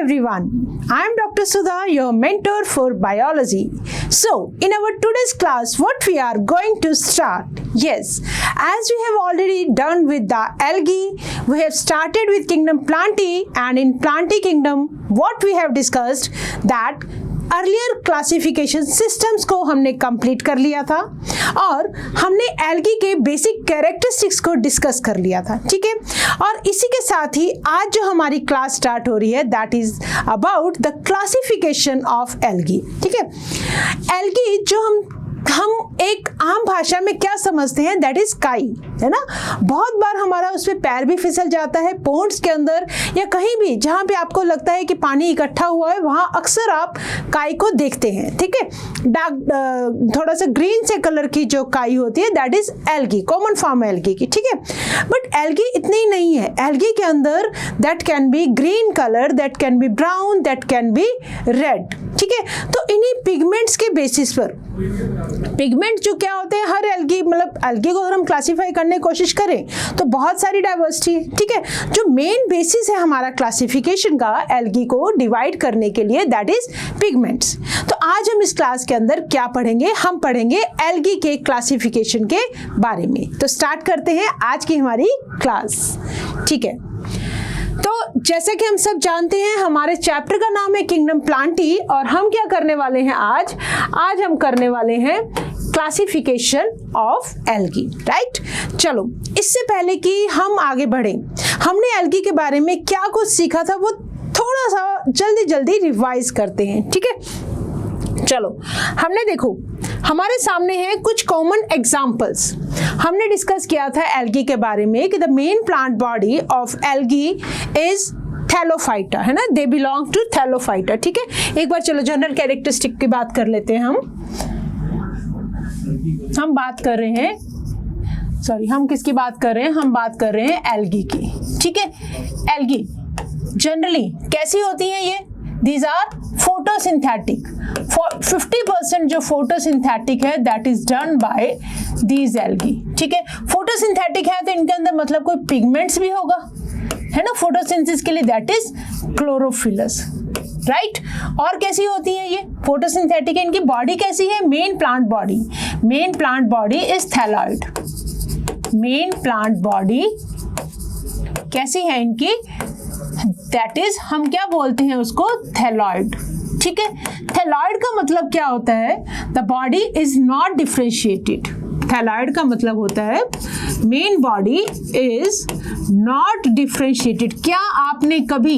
everyone, I am Dr. Sudha, your mentor for biology. So, in our today's class, what we are going to start? Yes, as we have already done with the algae, we have started with kingdom Plantae, and in Plantae kingdom, what we have discussed that earlier classification systems को हमने complete कर लिया था और हमने algae के basic characteristics को discuss कर लिया था, ठीक है। और इसी के साथ ही आज जो हमारी क्लास स्टार्ट हो रही है that is about the classification of algae, ठीक है। एल्गी जो हम एक आम भाषा में क्या समझते हैं दैट इज काई, है ना। बहुत बार हमारा उस पर पैर भी फिसल जाता है, पोंड्स के अंदर या कहीं भी जहाँ पे आपको लगता है कि पानी इकट्ठा हुआ है वहाँ अक्सर आप काई को देखते हैं, ठीक है। डार्क थोड़ा सा ग्रीन से कलर की जो काई होती है that is algae, common form algae की, ठीक है। बट एल्गी इतनी ही नहीं है, एल्गी के अंदर that can be green colour, that can be brown, that can be red, ठीक है। तो इन्हीं पिगमेंट्स के बेसिस पर पिगमेंट जो क्या होते हैं, हर एल्गी मतलब एल्गी को अगर हम क्लासीफाई करने की कोशिश करें तो बहुत सारी डाइवर्सिटी है, ठीक है। जो मेन बेसिस है हमारा क्लासिफिकेशन का एल्गी को डिवाइड करने के लिए दैट इज पिगमेंट्स। तो आज हम इस क्लास के अंदर क्या पढ़ेंगे, हम पढ़ेंगे एल्गी के क्लासिफिकेशन के बारे में। तो स्टार्ट करते हैं आज की हमारी क्लास, ठीक है। तो जैसे कि हम सब जानते हैं हमारे चैप्टर का नाम है किंगडम प्लांटी और हम क्या करने वाले हैं आज हम करने वाले हैं क्लासिफिकेशन ऑफ एल्गी, राइट। चलो इससे पहले कि हम आगे बढ़ें, हमने एल्गी के बारे में क्या कुछ सीखा था वो थोड़ा सा जल्दी रिवाइज करते हैं, ठीक है। चलो हमने देखो हमारे सामने है कुछ कॉमन एग्जाम्पल्स। हमने डिस्कस किया था एल्गी के बारे में कि the main plant body of algae is Thallophyta, है ना, दे बिलोंग टू थैलोफाइटा, ठीक है। एक बार चलो जनरल कैरेक्टरिस्टिक की बात कर लेते हैं। हम बात कर रहे हैं, सॉरी हम किसकी बात कर रहे हैं, हम बात कर रहे हैं एल्गी की, ठीक है। एल्गी जनरली कैसी होती है ये, these are photosynthetic, 50% जो photosynthetic है that is done by these algae, ठीक है। photosynthetic है तो इनके अंदर मतलब कोई pigments भी होगा, है ना, photosynthesis के लिए that is chlorophyllus, राइट। और कैसी होती है ये photosynthetic है, इनकी बॉडी कैसी है, main plant body is thalloid. Main plant body कैसी है इनकी, दैट इज हम क्या बोलते हैं उसको, थैलॉइड, ठीक है। थैलॉइड का मतलब क्या होता है, the body is not differentiated. Thalloid का मतलब होता है main body is not differentiated. क्या आपने कभी,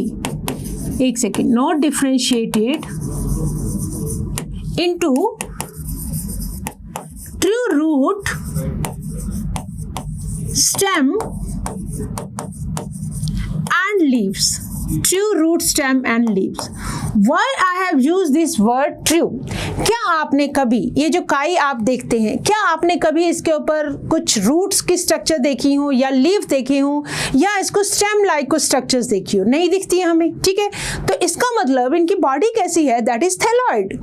एक second, not differentiated into true root stem and leaves, true root stem and leaves. Why I have used this word true? क्या आपने कभी ये जो काई आप देखते हैं, क्या आपने कभी इसके ऊपर कुछ रूट्स की स्ट्रक्चर देखी हो या लीफ देखी हो या इसको स्टेम लाइक को स्ट्रक्चर्स देखी हो, नहीं दिखती है हमें, ठीक है। तो इसका मतलब इनकी बॉडी कैसी है, दैट इज थैलॉइड।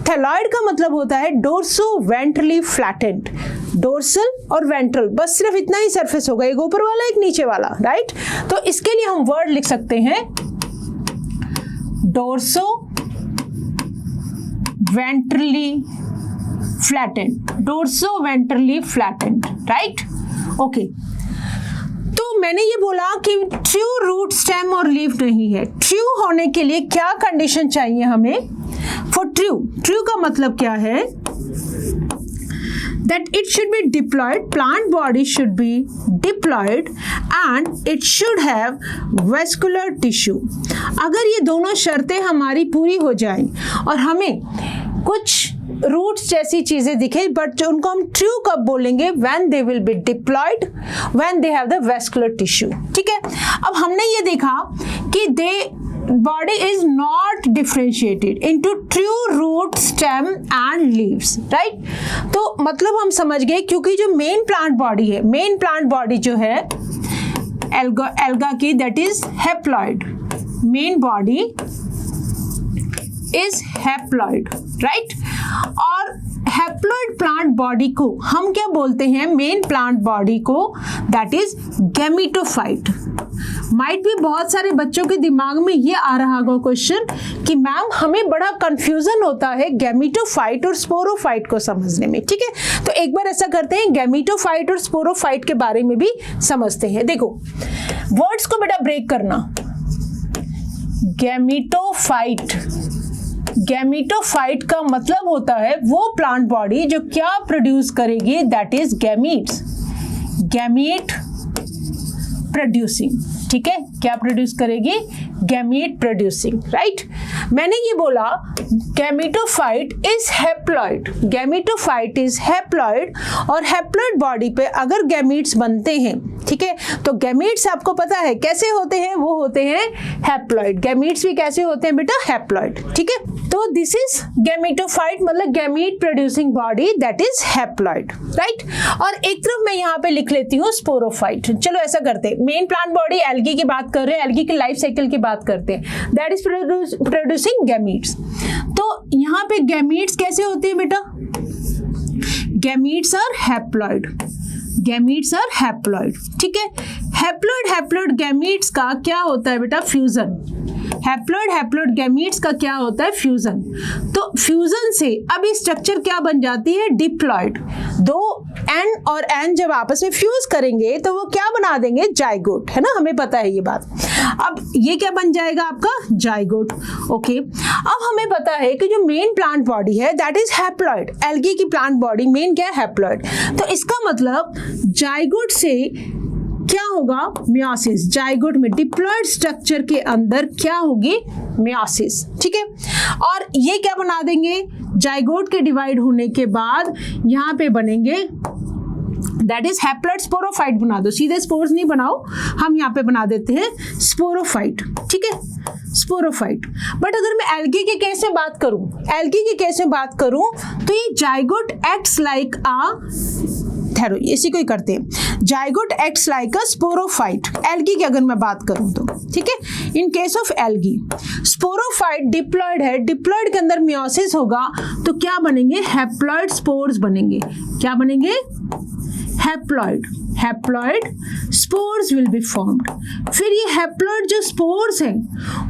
थैलॉइड का मतलब होता है डोर्सो वेंट्रली फ्लैटेंड, डोर्सल और वेंट्रल, बस सिर्फ इतना ही सरफेस होगा, एक ऊपर वाला एक नीचे वाला, राइट। तो इसके लिए हम वर्ड लिख सकते हैं dorso ventrally flattened, dorso ventrally flattened, right, okay. तो मैंने ये बोला कि ट्रू रूट स्टेम और लीफ नहीं है। ट्रू होने के लिए क्या कंडीशन चाहिए हमें, फॉर ट्रू का मतलब क्या है, that it should be diploid, plant body should be diploid and it should have vascular tissue। अगर ये दोनों शर्तें हमारी पूरी हो जाएं और हमें कुछ रूट्स जैसी चीजें दिखे, बट जो उनको हम ट्रू कब बोलेंगे, when they will be diploid, when they have the vascular tissue, ठीक है। अब हमने ये देखा कि body is not differentiated into true root, stem and leaves, right? तो मतलब हम समझ गए, क्योंकि जो मेन प्लांट बॉडी है, मेन प्लांट बॉडी जो है एल्गा की that is haploid, main body is haploid, right. और हैप्लॉइड प्लांट बॉडी को हम क्या बोलते हैं, मेन प्लांट बॉडी को दैट इज गैमेटोफाइट। माइट भी बहुत सारे बच्चों के दिमाग में ये आ रहा होगा क्वेश्चन कि मैम हमें बड़ा कंफ्यूजन होता है गैमेटोफाइट और स्पोरोफाइट को समझने में, ठीक है। तो एक बार ऐसा करते हैं, गैमेटोफाइट और स्पोरोफाइट के बारे में भी समझते हैं। देखो वर्ड्स को बेटा ब्रेक करना। गैमेटोफाइट, गैमेटोफाइट का मतलब होता है वो प्लांट बॉडी जो क्या प्रोड्यूस करेगी, that is gametes, gamete producing, ठीक है। क्या प्रोड्यूस करेगी, गैमीट प्रोड्यूसिंग, राइट। मैंने ये बोला gametophyte is haploid, gametophyte is haploid, और हैप्लॉइड बॉडी पे अगर गैमीट्स बनते हैं, ठीक है, तो गैमीट्स आपको पता है कैसे होते हैं, वो होते हैं हैप्लॉइड। गैमीट्स भी कैसे होते हैं बेटा, हैप्लॉइड, ठीक है। तो दिस इज गैमेटोफाइट, मतलब gamete producing body that is haploid, right. और एक तरफ मैं यहाँ पे लिख लेती हूँ स्पोरोफाइट। चलो ऐसा करते हैं, मेन प्लांट बॉडी एल्गी की बात कर रहे हैं, एल्गी के लाइफ साइकिल की बात करते हैं, दैट इज प्रोड्यूसिंग गैमीट्स। तो यहाँ पे गैमीट्स कैसे होते हैं बेटा, gametes are haploid, gametes are haploid, ठीक है। हैप्लॉइड गैमीट्स का क्या होता है बेटा, फ्यूजन। हैप्लॉइड गैमीट्स का क्या होता है, फ्यूजन। तो फ्यूजन से अब स्ट्रक्चर क्या बन जाती है, डिप्लॉइड। दो एन और एन जब आपस में फ्यूज करेंगे तो वो क्या बना देंगे, जाइगोट, है ना, हमें पता है ये बात। अब ये क्या बन जाएगा आपका, जाइगोट, ओके। अब हमें पता है कि जो मेन प्लांट बॉडी है दैट इज हैप्लॉइड, एल्गी की प्लांट बॉडी मेन क्या है, हैप्लॉइड। तो इसका मतलब जाइगोट से क्या होगा, मियोसिस। जाइगोट में डिप्लॉइड स्ट्रक्चर के अंदर क्या होगी, मियोसिस, ठीक है। और ये क्या बना देंगे, जाइगोट के डिवाइड होने के बाद यहाँ पे बनेंगे दैट इज हैप्लॉइड स्पोरोफाइट। बना दो, सीधे स्पोर्स नहीं बनाओ, हम यहाँ पे बना देते हैं स्पोरोफाइट, ठीक है, स्पोरोफाइट। बट अगर मैं एल्गी के केस में बात करूं, एल्गी के केस में बात करूं तो ये जाइगोट एक्ट्स लाइक ठहरो, इसी को ही करते हैं, zygote acts like a sporophyte. Algae की अगर मैं बात करूं तो, ठीक है। In case of algae sporophyte diploid है, डिप्लॉइड के अंदर मियोसिस होगा तो क्या बनेंगे, हैप्लॉइड स्पोर्स बनेंगे। क्या बनेंगे, haploid spores will be formed. फिर ये हैप्लॉइड जो स्पोर्स हैं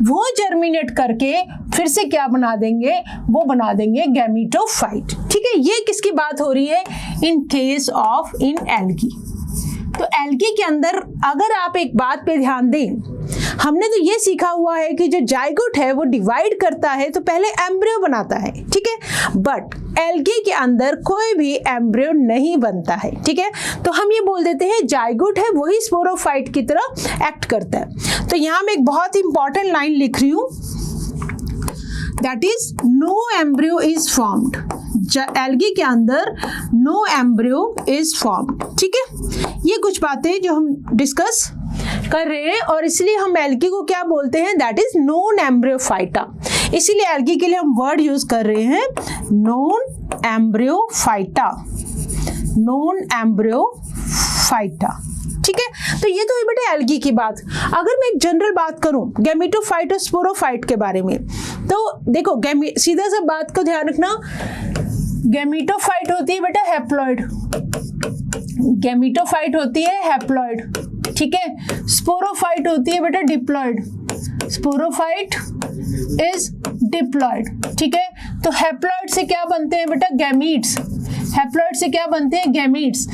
वो जर्मिनेट करके फिर से क्या बना देंगे, वो बना देंगे गैमेटोफाइट, ठीक है। ये किसकी बात हो रही है, in case of in algae. तो एल्गी के अंदर अगर आप एक बात पे ध्यान दें, हमने तो ये सीखा हुआ है कि जो जाइगोट है वो डिवाइड करता है तो पहले एम्ब्रियो बनाता है, ठीक है। बट एल्गी के अंदर कोई भी एम्ब्रियो नहीं बनता है, ठीक है। तो हम ये बोल देते हैं जाइगोट है वही स्पोरोफाइट की तरह एक्ट करता है। तो यहाँ मैं एक बहुत इंपॉर्टेंट लाइन लिख रही हूँ, that is no embryo is formed. Algae के अंदर नो एम्ब्रियो इज फॉर्म्ड, ठीक है। ये कुछ बातें जो हम डिस्कस कर रहे हैं और इसलिए हम एल्गी को क्या बोलते हैं, दैट इज नॉन एम्ब्रियोफाइटा। इसीलिए एल्गी के लिए हम वर्ड यूज कर रहे हैं नॉन एम्ब्रियोफाइटा, नॉन एम्ब्रियोफाइटा, ठीक है। तो ये तो है बेटा एल्गी की बात। अगर मैं एक जनरल बात करूं गैमेटोफाइट और स्पोरोफाइट के बारे में, तो देखो सीधा सा बात को ध्यान रखना, गैमेटोफाइट होती है बेटा हैप्लॉइड, गैमेटोफाइट होती है हैप्लॉइड, ठीक है। स्पोरोफाइट होती है बेटा डिप्लॉइड, स्पोरोफाइट इज डिप्लॉइड, ठीक है। तो हैप्लॉइड से क्या बनते हैं बेटा, गैमीट्स। हैप्लॉइड से क्या बनते हैं, गैमीट्स।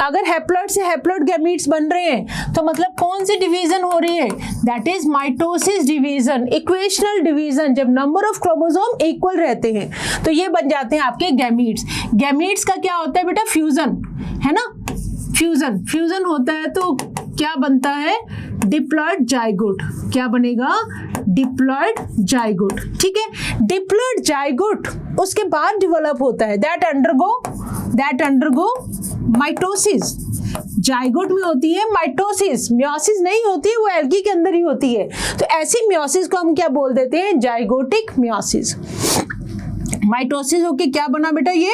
अगर हैप्लॉइड से हैप्लॉइड गैमीट्स बन रहे हैं तो मतलब कौन सी डिवीजन हो रही है, that is mitosis division, equational division. जब नंबर ऑफ क्रोमोसोम इक्वल रहते हैं तो ये बन जाते हैं आपके गैमीट्स। गैमीट्स का क्या होता है बेटा, फ्यूजन, है ना, फ्यूजन होता है तो क्या बनता है, डिप्लॉइड जाइगोट। क्या बनेगा, डिप्लॉइड जाइगोट, ठीक है। डिप्लॉइड जाइगोट उसके बाद डेवलप होता है, दैट अंडरगो माइटोसिस। जाइगोट में होती है माइटोसिस, मियोसिस नहीं होती है, वो एल्गी के अंदर ही होती है। तो ऐसी मियोसिस को हम क्या बोल देते हैं, जाइगोटिक मियोसिस। माइटोसिस होके क्या बना बेटा, ये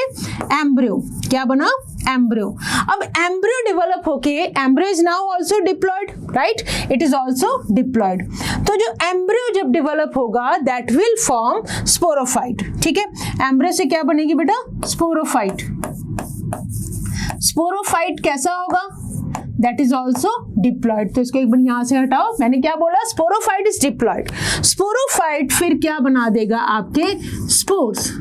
एम्ब्रियो। क्या बना, एम्ब्रियो। अब एम्ब्रियो डेवलप होके, embryo is now also diploid, right, it is also diploid. तो जो एम्ब्रियो जब डेवलप होगा दैट विल फॉर्म स्पोरोफाइट, ठीक है। एम्ब्रियो से क्या बनेगी बेटा, स्पोरोफाइट। स्पोरोफाइट कैसा होगा, दैट इज ऑल्सो डिप्लॉयड। तो इसको एक बार यहाँ से हटाओ, मैंने क्या बोला, स्पोरोफाइट इज डिप्लॉयड। स्पोरोफाइट फिर क्या बना देगा, आपके स्पोर्स,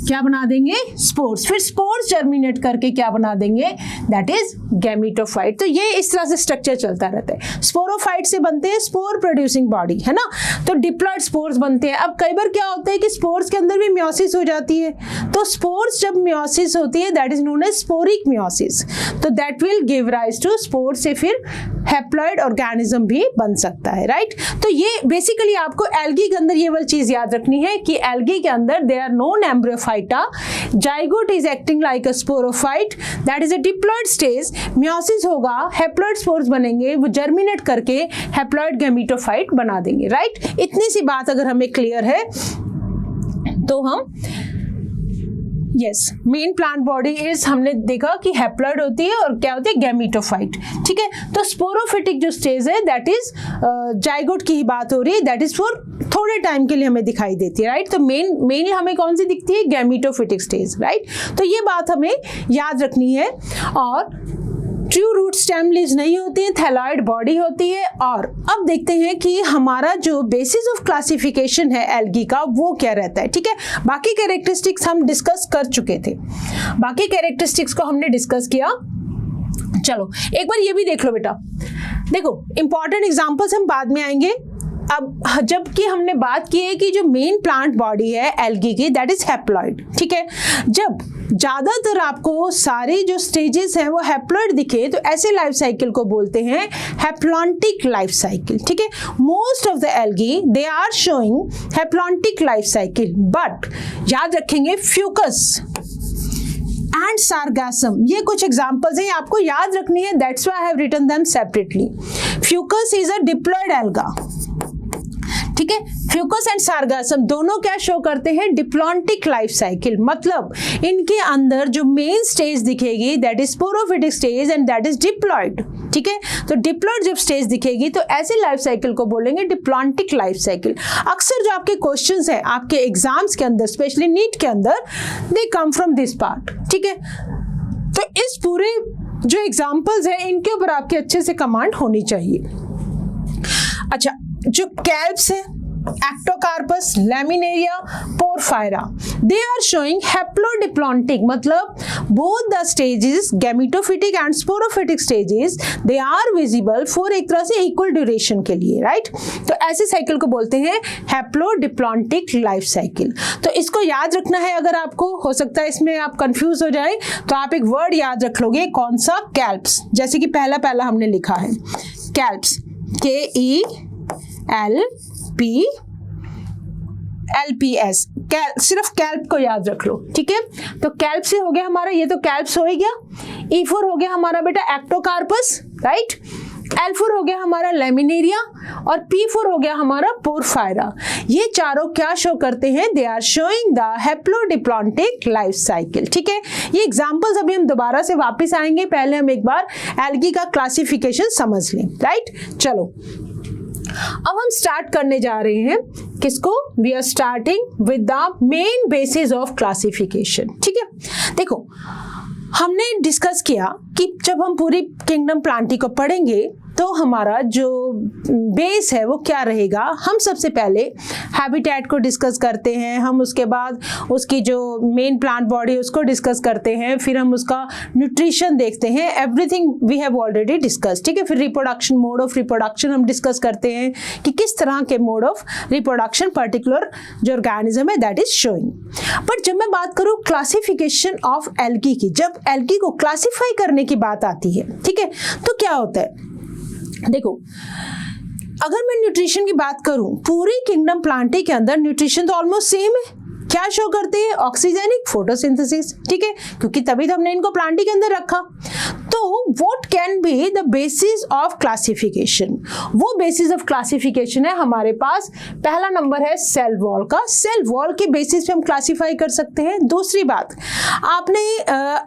क्या बना देंगे, स्पोर्स। फिर स्पोर्स जर्मिनेट करके क्या बना देंगे, दैट इज गैमीटोफाइट। तो ये इस तरह से स्ट्रक्चर चलता रहता है। स्पोरोफाइट से बनते हैं स्पोर प्रोड्यूसिंग बॉडी, है ना, तो डिप्लॉयड स्पोर्स बनते हैं। अब कई बार क्या होता है कि स्पोर्स के अंदर भी मियोसिस हो जाती है, तो स्पोर्स जब मियोसिस होती है that is known as sporic meiosis, तो that will give rise to spore से फिर हैप्लॉइड ऑर्गेनिज्म भी बन सकता है, राइट। तो ये बेसिकली आपको एल्गी के अंदर ये वाली चीज याद रखनी है कि एल्गी के अंदर they are known embryophyta, zygote is acting like a sporophyte, that is a diploid stage, meiosis होगा, हैप्लॉइड स्पोर्स बनेंगे, वो जर्मिनेट करके हैप्लॉइड गैमीटोफाइट बना देंगे, राइट। इतनी सी बात अगर हमें क्लियर है तो हम yes, main plant body is, हमने देखा कि हैप्लॉइड होती है और क्या होती है, गैमीटोफाइट, ठीक है। तो स्पोरोफिटिक जो स्टेज है दैट इज जाइगोट की ही बात हो रही है, दैट इज फॉर थोड़े टाइम के लिए हमें दिखाई देती है, राइट। तो मेनली हमें कौन सी दिखती है, गैमीटोफिटिक स्टेज, राइट। तो ये बात हमें याद रखनी है। और ट्रू रूट स्टेम लीव्स नहीं होती है, थैलॉइड बॉडी होती है। और अब देखते हैं कि हमारा जो बेसिस ऑफ क्लासिफिकेशन है एल्गी का वो क्या रहता है, ठीक है। बाकी कैरेक्टरिस्टिक्स हम डिस्कस कर चुके थे, बाकी कैरेक्टरिस्टिक्स को हमने डिस्कस किया। चलो एक बार ये भी देख लो बेटा, देखो इंपॉर्टेंट एग्जांपल्स हम बाद में आएंगे। अब जबकि हमने बात की है कि जो मेन प्लांट बॉडी है एल्गी की दैट इज हैप्लॉइड, ठीक है। जब ज्यादातर आपको सारी जो स्टेजेस हैं वो हैप्लॉइड दिखे तो ऐसे लाइफ साइकिल को बोलते हैं हैप्लॉन्टिक लाइफ साइकिल, ठीक है। Most of the algae they are showing haplontic life cycle, but याद रखेंगे फ्यूकस एंड सार्गासम, ये कुछ एग्जांपल्स हैं, आपको याद रखनी है, that's why I have written them separately. Fucus is a diploid alga, ठीक है। फ्यूकस एंड सार्गासम दोनों क्या शो करते हैं, डिप्लॉन्टिक लाइफ साइकिल, मतलब इनके अंदर जो मेन स्टेज दिखेगी that is sporophytic stage and that is diploid, ठीक है। तो डिप्लॉयड जब स्टेज दिखेगी तो ऐसे लाइफ साइकिल को बोलेंगे डिप्लॉन्टिक लाइफ साइकिल। अक्सर जो आपके क्वेश्चंस हैं आपके एग्जाम्स के अंदर, स्पेशली नीट के अंदर, दे कम फ्रॉम दिस पार्ट, ठीक है। तो इस पूरे जो एग्जाम्पल्स हैं इनके ऊपर आपके अच्छे से कमांड होनी चाहिए। अच्छा, जो कैल्प्स है, ectocarpus, laminaria, porphyra, they are showing haplodiplontic, मतलब both the stages gametophytic and sporophytic stages they are visible for एक तरह से इक्वल ड्यूरेशन के लिए, राइट। तो ऐसे साइकिल को बोलते हैं हैप्लोडिप्लॉन्टिक लाइफ साइकिल। तो इसको याद रखना है, अगर आपको हो सकता है इसमें आप कंफ्यूज हो जाए तो आप एक वर्ड याद रख लोगे, कौन सा, कैल्प्स। जैसे कि पहला हमने लिखा है कैल्प्स, KELPS, सिर्फ कैल्प को याद रख लो, ठीक है। तो कैल्प से हो गया हमारा, ये तो कैल्प्स हो गया। E4 हो गया हमारा बेटा एक्टोकार्पस, राइट। L4 हो गया हमारा लैमिनेरिया और P4 हो गया हमारा पोरफायरा। ये चारों क्या शो करते हैं, they are showing the haplodiplontic life cycle, ठीक है। ये एग्जांपल्स अभी हम दोबारा से वापस आएंगे, पहले हम एक बार एल्गी का क्लासिफिकेशन समझ लें, राइट। चलो अब हम स्टार्ट करने जा रहे हैं किसको, we are starting with the main basis of classification, ठीक है। देखो हमने डिस्कस किया कि जब हम पूरी किंगडम प्लांटी को पढ़ेंगे तो हमारा जो बेस है वो क्या रहेगा। हम सबसे पहले हैबिटेट को डिस्कस करते हैं, हम उसके बाद उसकी जो मेन प्लांट बॉडी है उसको डिस्कस करते हैं, फिर हम उसका न्यूट्रिशन देखते हैं, everything we have already discuss, ठीक है। फिर रिप्रोडक्शन, मोड ऑफ रिप्रोडक्शन हम डिस्कस करते हैं कि किस तरह के मोड ऑफ रिप्रोडक्शन पर्टिकुलर जो ऑर्गेनिज्म है दैट इज शोइंग। बट जब मैं बात करूँ क्लासिफिकेशन ऑफ एल्गी की, जब एल्गी को क्लासिफाई करने की बात आती है, ठीक है, तो क्या होता है, देखो अगर मैं न्यूट्रिशन की बात करूं, पूरी किंगडम प्लांटी के अंदर न्यूट्रिशन तो ऑलमोस्ट सेम है। क्या शो करते हैं, ऑक्सीजेनिक फोटोसिंथेसिस, ठीक है, क्योंकि तभी तो हमने इनको प्लांटी के अंदर रखा। तो what can be the basis of classification, वो बेसिस ऑफ क्लासिफिकेशन है हमारे पास, पहला नंबर है सेल वॉल का। सेल वॉल के बेसिस पे हम क्लासिफाई कर सकते हैं। दूसरी बात, आपने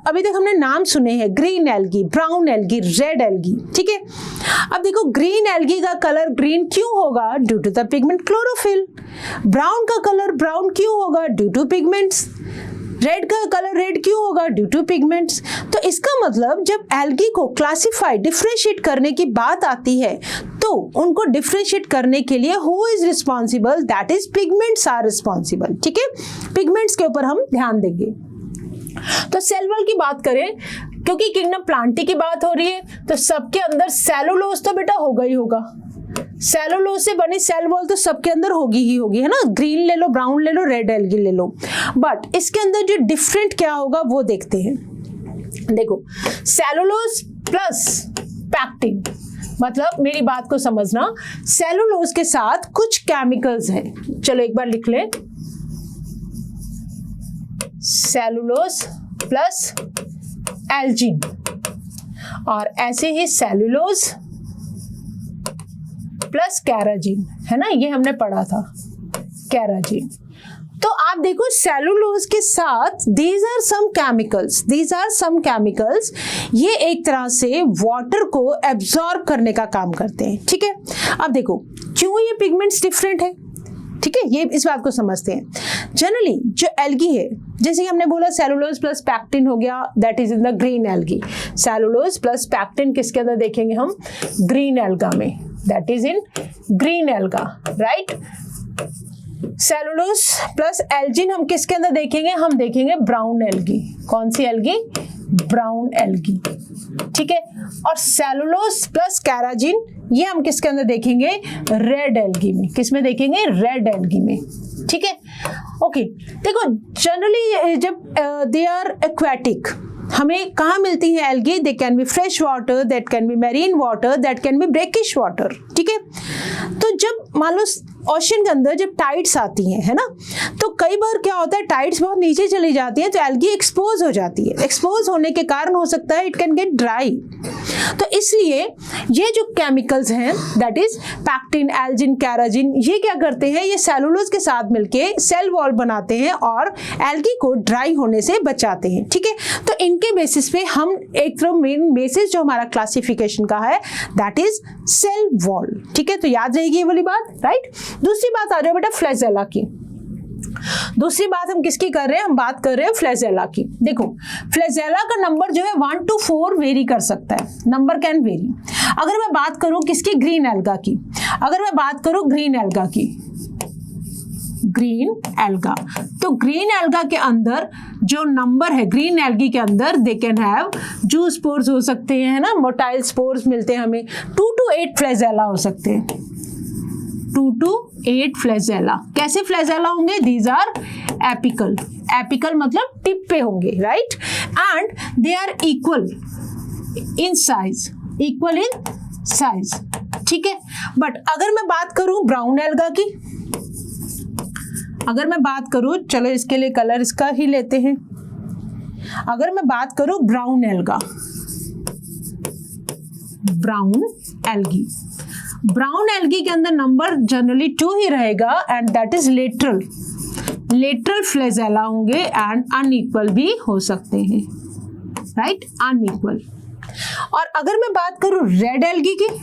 अभी तक हमने नाम सुने हैं, green algae, brown algae, red algae, ठीक है। अब देखो ग्रीन एल्गी का कलर ग्रीन क्यों होगा, due to the pigment chlorophyll. Brown का कलर ब्राउन क्यों होगा, ड्यू टू पिगमेंट्स। रेड का कलर रेड क्यों होगा? Due to pigments. तो इसका मतलब जब एल्गी को क्लासिफाई डिफरेंशिएट करने की बात आती है तो उनको डिफरेंशिएट करने के लिए who is responsible? That is pigments are responsible. ठीक है, पिगमेंट्स के ऊपर हम ध्यान देंगे। तो सेल वॉल की बात करें, क्योंकि किंगडम प्लांटी की बात हो रही है तो सबके अंदर सेलुलोज तो बेटा होगा ही होगा। सेलुलोज से बनी सेल वॉल तो सबके अंदर होगी ही होगी, है ना। ग्रीन ले लो, ब्राउन ले लो, रेड एल्गी ले लो, बट इसके अंदर जो डिफरेंट क्या होगा वो देखते हैं। देखो, सेलुलोज प्लस पैक्टिन, मतलब मेरी बात को समझना, सेलुलोज के साथ कुछ केमिकल्स हैं। चलो एक बार लिख लें, सेलुलोज प्लस एल्जिन, और ऐसे ही सेलुलोज प्लस कैराजिन, है ना, ये हमने पढ़ा था कैराजिन। तो आप देखो सेलुलोज के साथ दीज आर सम केमिकल्स, ये एक तरह से वाटर को एब्जॉर्ब करने का काम करते हैं। ठीक है, अब देखो क्यों ये पिगमेंट्स डिफरेंट है। ठीक है, ये इस बात को समझते हैं। जनरली जो एल्गी है, जैसे कि हमने बोला सेलुलोज प्लस पैक्टिन हो गया, that is in the green algae. Cellulose plus pectin किसके अंदर देखेंगे हम? ग्रीन एल्गा में, that is in green alga, right. Cellulose plus Elgin हम किसके अंदर देखेंगे? हम देखेंगे ब्राउन एल्गी। कौन सी एल्गी? Brown algae. ठीक है, और सेलुलोज प्लस कैराजिन ये हम किसके अंदर देखेंगे? रेड एल्गी में। किस में देखेंगे? रेड एल्गी में। ठीक है, ओके। देखो जनरली जब दे आर एक्वेटिक, हमें कहाँ मिलती है algae? They can be fresh water, that can be marine water, that can be brackish water. ठीक है, तो जब मान लो ओशन के अंदर जब टाइड्स आती हैं, है ना, तो कई बार क्या होता है, टाइड्स बहुत नीचे चली जाती हैं तो एल्गी एक्सपोज हो जाती है। एक्सपोज होने के कारण हो सकता है इट कैन गेट ड्राई। तो इसलिए ये जो केमिकल्स हैं, that is pectin, Elgin, carrageen, ये क्या करते हैं? ये सेलुलोज के साथ मिलके सेल वॉल बनाते हैं और एल्गी को ड्राई होने से बचाते हैं। ठीक है, तो इनके बेसिस पे हम एक तरफ मेन बेसिस जो हमारा क्लासिफिकेशन का है दैट इज सेल वॉल। ठीक है, तो याद रहेगी ये वाली बात, राइट। दूसरी बात आ जाओ बेटा फ्लैजेला की। दूसरी बात हम किसकी कर रहे हैं? हम बात कर रहे हैं फ्लैजेला की। देखो फ्लैजेला का नंबर जो है 1 to 4 वेरी कर सकता है, नंबर कैन वेरी। अगर मैं बात करूं किसकी? ग्रीन एल्गा की। अगर मैं बात करूं ग्रीन एल्गा की, ग्रीन एल्गा, तो ग्रीन एल्गा के अंदर जो नंबर है, ग्रीन एल्गी के अंदर दे कैन हैव जू स्पोर्स हो सकते हैं, है ना, मोटाइल स्पोर्स मिलते हैं हमें। 2 to 8 फ्लैजेला हो सकते हैं, 2 to 8 फ्लैजेला। कैसे फ्लैजेला होंगे? These are apical. एपिकल मतलब टिप पे होंगे, right, and they are equal in size, equal in size. ठीक है, बट अगर मैं बात करूं ब्राउन एल्गा की, अगर मैं बात करूं, चलो इसके लिए कलर इसका ही लेते हैं, अगर मैं बात करूं brown alga, brown algae, brown algae के अंदर नंबर जनरली 2 ही रहेगा and that is lateral. Lateral flagella होंगे एंड अनइक्वल भी हो सकते हैं, राइट, अनइक्वल। और अगर मैं बात करूं रेड एल्गी की,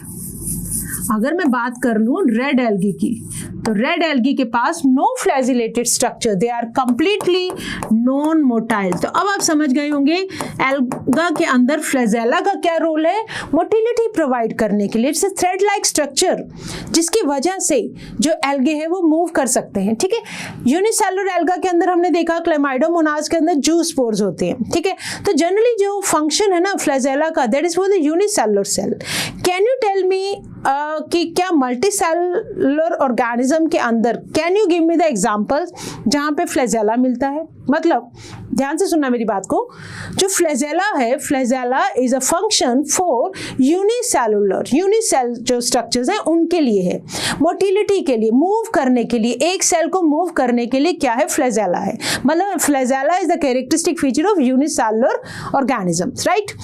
अगर मैं बात कर लूं रेड एल्गी की, तो रेड एल्गी के पास no flagellated structure, they are completely non motile. तो अब आप समझ गए होंगे एल्गा के अंदर फ्लैजेला का क्या रोल है? मोटिलिटी प्रोवाइड करने के लिए। It's a thread like structure जिसकी वजह से जो एल्गे है वो मूव कर सकते हैं। ठीक है, यूनिसेलुलर एल्गा के अंदर हमने देखा क्लेमाइडोमोनास के अंदर जू स्पोर्स होते हैं। ठीक है, तो जनरली जो फंक्शन है ना फ्लैजेला का, that is for the unicellular cell. Can you tell me कि क्या मल्टी सेलुलर ऑर्गेनिज्म के अंदर, can you give me the examples जहां पे फ्लैजेला मिलता है? मतलब ध्यान से सुनना मेरी बात को, जो फ्लैजेला है, flagella is a function for unicellular, unicell जो स्ट्रक्चर्स हैं उनके लिए है, मोटिलिटी के लिए, मूव करने के लिए, एक सेल को मूव करने के लिए क्या है? फ्लैजेला है। मतलब flagella is the characteristic feature of unicellular organisms, right.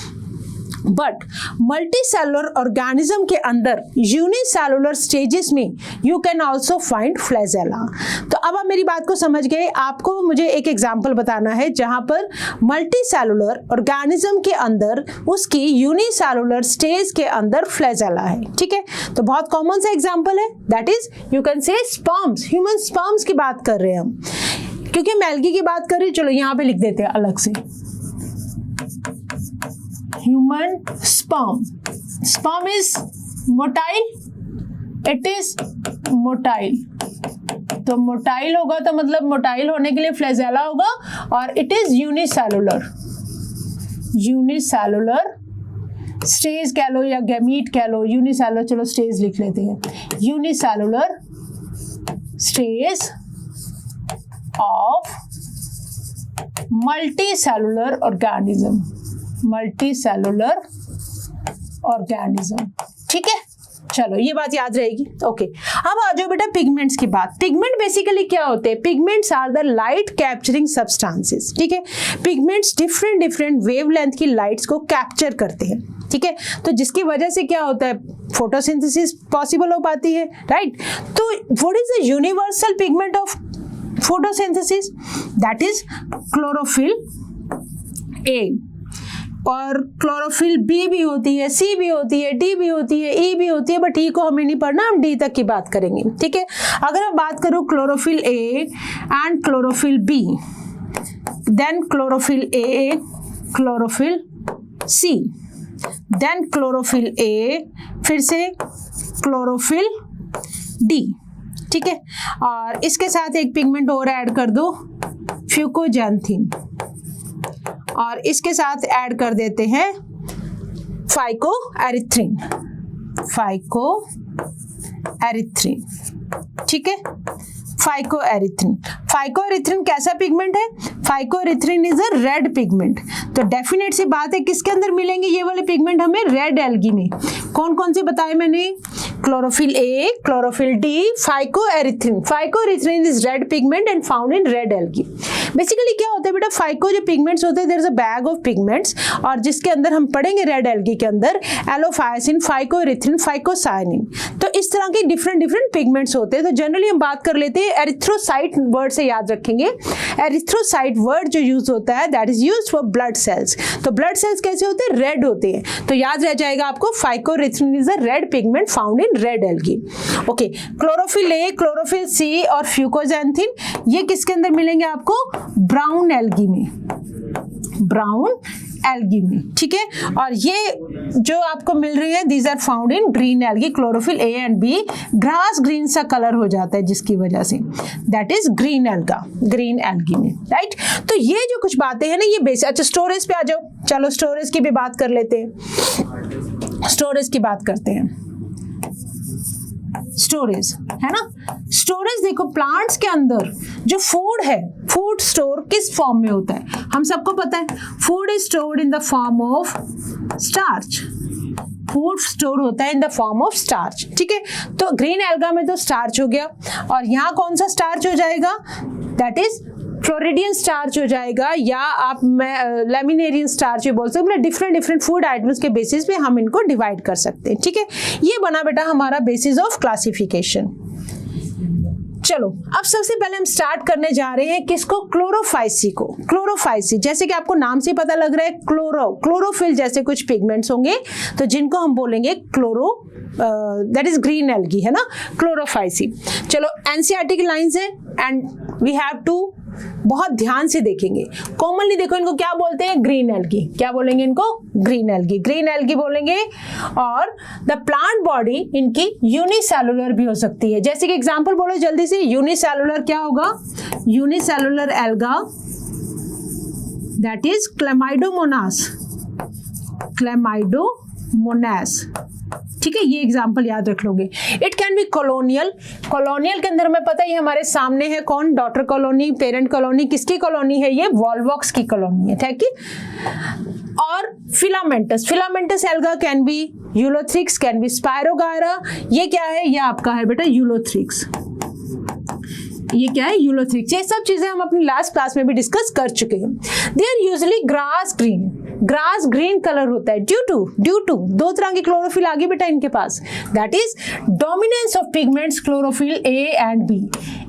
But multicellular organism के अंदर यूनिसेलुलर स्टेजेस में you can also find flagella. तो अब आप मेरी बात को समझ गए। आपको मुझे एक एग्जांपल बताना है जहां पर मल्टीसेलुलर ऑर्गेनिज्म के अंदर उसकी यूनिसेलुलर स्टेज के अंदर फ्लैजेला है। ठीक है, तो बहुत कॉमन सा एग्जांपल है, that is you can say sperms, human sperms की बात कर रहे हैं हम। क्योंकि हम एल्गी की बात कर रही, चलो यहाँ पे लिख देते हैं अलग से, human sperm. Sperm is motile, it is motile. तो मोटाइल होगा तो मतलब मोटाइल होने के लिए फ्लैजेला होगा, और it is unicellular. Unicellular stage कह लो या गैमीट कह लो, यूनिसेलुलर, चलो स्टेज लिख लेते हैं, unicellular stage of multicellular organism. Multicellular organism, ठीक है, चलो ये बात याद रहेगी। ओके, अब आ जाओ बेटा पिगमेंट्स की बात। पिगमेंट बेसिकली क्या होते हैं? Pigments are the light capturing substances, ठीक है। पिगमेंट्स डिफरेंट डिफरेंट वेवलेंथ की लाइट्स को कैप्चर करते हैं, ठीक है। तो जिसकी वजह से क्या होता है? फोटोसिंथेसिस पॉसिबल हो पाती है, राइट। तो what is the universal pigment of photosynthesis? That is chlorophyll a, और क्लोरोफिल बी भी होती है, सी भी होती है, डी भी होती है, ई भी होती है, बट ई को हमें नहीं पढ़ना, हम डी तक की बात करेंगे, ठीक है। अगर मैं बात करूं chlorophyll A and chlorophyll b, then chlorophyll A, chlorophyll c, then chlorophyll a, फिर से क्लोरोफिल डी, ठीक है। और इसके साथ एक पिगमेंट और ऐड कर दो, फ्यूकोजैंथिन, और इसके साथ ऐड कर देते हैं फाइकोएरिथ्रिन। फाइकोएरिथ्रिन, ठीक है, फाइकोएरिथ्रिन। फाइकोएरिथ्रिन कैसा पिगमेंट है? Phycoerythrin is a red pigment. तो डेफिनेट सी बात है, किसके अंदर मिलेंगे ये वाले पिगमेंट हमें? रेड एल्गी में। कौन कौन से बताए मैंने? Chlorophyll A, chlorophyll d, phycoerythrin. Phycoerythrin is red pigment and found in red algae. Basically क्या होता है बेटा, फाइको जो पिगमेंट्स होते हैं, there is a bag of pigments, और जिसके अंदर हम पढ़ेंगे रेड एल्गी के अंदर एलोफायसिन, फाइकोएरिथ्रिन, फाइकोसायनिन। तो इस तरह के डिफरेंट डिफरेंट पिगमेंट्स होते हैं। तो जनरली हम बात कर लेते हैं एरिथ्रोसाइट वर्ड से, याद रखेंगे। एरिथ्रोसाइट वर्ड जो यूज होता है that is used for blood cells. तो ब्लड सेल्स कैसे होते हैं? रेड होते हैं। तो याद रह जाएगा आपको, phycoerythrin is a red pigment found in red algae. Okay, chlorophyll A, chlorophyll c और फ्यूकोजैंथिन, ये किसके अंदर मिलेंगे आपको? ब्राउन एल्गी में। ब्राउन एल्गी में, ठीक है। और ये जो आपको मिल रही है, these are found in green algae. Chlorophyll A and B grass green सा कलर हो जाता है जिसकी वजह से, that is green alga, green algae में, राइट। तो ये जो कुछ बातें हैं ना, ये बेसिक। अच्छा, स्टोरेज पे आ जाओ, चलो स्टोरेज की भी बात कर लेते हैं। स्टोरेज की बात करते हैं। स्टोरेज है ना, स्टोरेज देखो, प्लांट्स के अंदर जो फूड है, फूड स्टोर किस फॉर्म में होता है? हम सबको पता है, food is stored in the form of starch. Food store होता है इन द फॉर्म ऑफ स्टार्च, ठीक है। तो ग्रीन एल्गा में तो स्टार्च हो गया, और यहाँ कौन सा स्टार्च हो जाएगा? दैट इज फ्लोरिडियन स्टार्च हो जाएगा, या आप लैमिनेरियन स्टार्च भी बोल सकते हैं। डिफरेंट डिफरेंट फूड आइटम्स के बेसिस पे हम इनको डिवाइड कर सकते हैं, ठीक है। ये बना बेटा हमारा बेसिस ऑफ क्लासिफिकेशन। चलो, अब सबसे पहले हम स्टार्ट करने जा रहे हैं किसको? क्लोरोफाइसी को। क्लोरोफाइसी, जैसे कि आपको नाम से पता लग रहा है, क्लोरोफिल जैसे कुछ पिगमेंट्स होंगे, तो जिनको हम बोलेंगे chloro, that is green algae, है ना, क्लोरोफाइसी। चलो, एनसीईआरटी की लाइंस है एंड वी हैव टू बहुत ध्यान से देखेंगे। कॉमनली देखो, इनको क्या बोलते हैं? Green algae. क्या बोलेंगे इनको? ग्रीन एल्गी, ग्रीन एल्गी बोलेंगे। और द प्लांट बॉडी इनकी यूनिसेलुलर भी हो सकती है। जैसे कि एग्जांपल बोलो जल्दी से, यूनिसेलुलर क्या होगा? Unicellular alga that is Chlamydomonas. Chlamydomonas, ठीक है, ये एग्जांपल याद रख लोगे। It can be colonial. Colonial के अंदर हमें पता है, ये हमारे सामने है कौन? Daughter colony, parent colony. किसकी कॉलोनी है ये? वॉल्वॉक्स की कॉलोनी है, ठीक है। और filamentous, filamentous alga can be Ulothrix, can B spirogyra. ये क्या है? ये आपका है बेटा यूलोथ्रिक्स। ये क्या है? यूलोथ्रिक्स। ये सब चीजें हम अपनी लास्ट क्लास में भी डिस्कस कर चुके हैं। They are usually grass green, grass green colour होता है ड्यू टू दो तरह की क्लोरोफिल आ गई बेटा इनके पास, that is dominance of pigments chlorophyll A and b.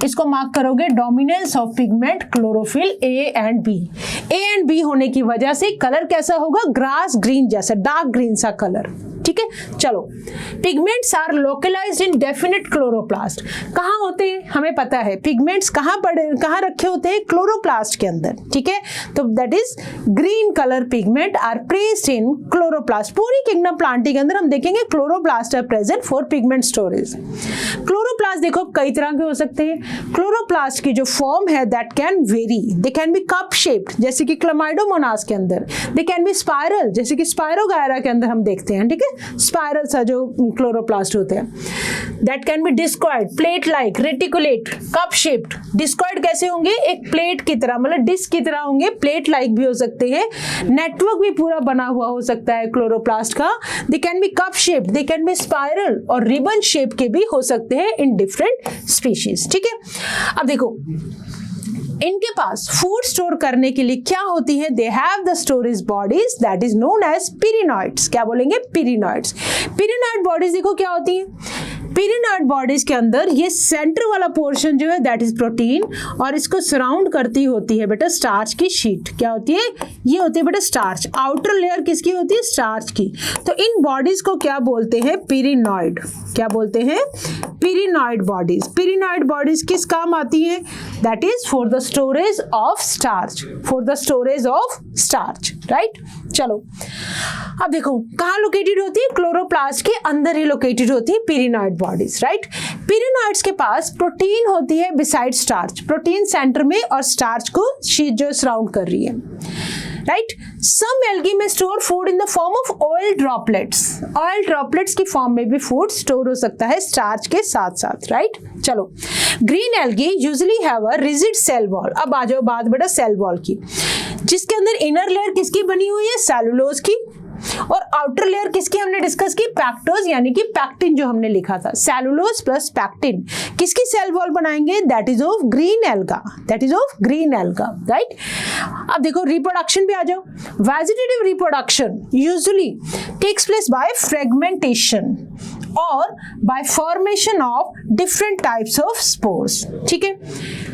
इसको मार्क करोगे, dominance of pigment chlorophyll A and b. A and b होने की वजह से कलर कैसा होगा? ग्रास ग्रीन जैसा, डार्क ग्रीन सा कलर, ठीक है। चलो, pigments are localised in definite chloroplast. कहाँ होते हैं हमें पता है, पिगमेंट्स कहाँ रखे होते हैं, क्लोरोप्लास्ट के अंदर, ठीक है। तो that is green colour pigment are placed in chloroplast. पूरी किंगडम प्लांटी के अंदर हम देखेंगे chloroplast are present for pigment storage. Chloroplast देखो कई तरह के हो सकते हैं। क्लोरोप्लास्ट की जो फॉर्म है that can very, they can be cup shaped जैसे कि क्लामाइडोमोनास के अंदर, दे कैन बी स्पाइरल जैसे कि स्पायरोगायरा के अंदर हम देखते हैं, ठीक है, स्पाइरल सा जो क्लोरोप्लास्ट होते हैं। That can be discoid, plate like, reticulate, cup shaped. Discoid कैसे होंगे, एक प्लेट की तरह, मतलब डिस्क की तरह होंगे, प्लेट लाइक भी हो सकते हैं, नेटवर्क भी पूरा बना हुआ हो सकता है क्लोरोप्लास्ट का। They can be cup shaped, they can be spiral और रिबन शेप के भी हो सकते हैं इन डिफरेंट स्पीशीज, ठीक है। अब देखो इनके पास फूड स्टोर करने के लिए क्या होती है, they have the storage bodies that is known as pyrenoids. क्या बोलेंगे, पिरिनॉइड्स। पिरिनॉइड बॉडीज देखो क्या होती है, पिरिनॉइड बॉडीज के अंदर ये सेंटर वाला पोर्शन जो है दैट इज प्रोटीन और इसको सराउंड करती होती है बेटा स्टार्च की शीट। क्या होती है, ये होती है बेटा स्टार्च। आउटर लेयर किसकी होती है, स्टार्च की। तो इन बॉडीज को क्या बोलते हैं, पिरिनॉइड। क्या बोलते हैं, पिरिनॉइड बॉडीज। पिरिनॉइड बॉडीज किस काम आती है, that is for the storage of starch, for the storage of starch, right. चलो अब देखो कहाँ लोकेटेड होती है, क्लोरोप्लास्ट के अंदर ही लोकेटेड होती है पिरिनॉइड बॉडीज, राइट। पिरिनॉइड्स के पास प्रोटीन होती है बिसाइड स्टार्च, प्रोटीन सेंटर में और स्टार्च को शीट जो सराउंड कर रही है, राइट। सम एल्गी में store food in the form of oil droplets. Oil droplets की फॉर्म में भी फूड स्टोर हो सकता है स्टार्च के साथ साथ, राइट। चलो, green algae usually have a rigid cell wall. अब आ जाओ बात बेटा सेल वॉल की, जिसके अंदर इनर लेयर किसकी बनी हुई है, सेलुलोज की, और आउटर लेयर किसकी हमने डिस्कस की, पैक्टोज यानी कि पैक्टिन जो हमने लिखा था, सेलुलोज प्लस पैक्टिन किसकी सेल वॉल बनाएंगे, that is of green alga, that is of green alga, right. अब देखो रिप्रोडक्शन पे आ जाओ। Vegetative reproduction usually takes place by fragmentation और by formation of different types of spores, ठीक है।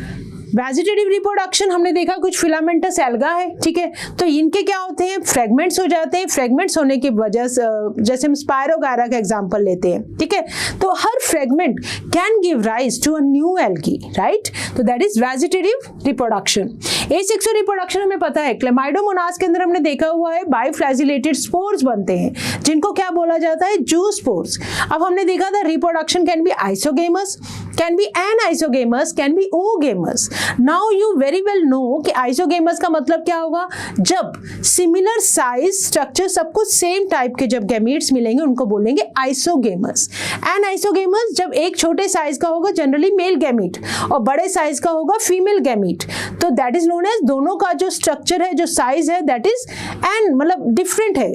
वेजिटेटिव रिप्रोडक्शन हमने देखा कुछ फिलामेंटस एल्गा है, ठीक है। तो इनके क्या होते हैं, फ्रेगमेंट्स हो जाते हैं। फ्रेगमेंट्स होने की वजह से जैसे हम स्पायरोगायरा का एग्जांपल लेते हैं, ठीक है, तो हर fragment can give rise to a new algae, right. तो that is vegetative reproduction. Asexual reproduction हमें पता है, क्लेमाइडोमोनास के अंदर हमने देखा हुआ है बाइफ्लैजिलेटेड स्पोर्स बनते हैं जिनको क्या बोला जाता है, जू स्पोर्स। अब हमने देखा था reproduction can be isogamous, can be anisogamous, can be oogamous. Now you very well know कि आइसोगेमस का मतलब क्या होगा, जब सिमिलर साइज स्ट्रक्चर सबको सेम टाइप के जब गैमीट्स मिलेंगे उनको बोलेंगे आइसोगेमस। एनाइसोगेमस जब एक छोटे साइज का होगा जनरली मेल गैमीट और बड़े साइज का होगा फीमेल गैमीट। तो दैट इज नोन एज, दोनों का जो स्ट्रक्चर है जो साइज है दैट इज एन मतलब डिफरेंट है,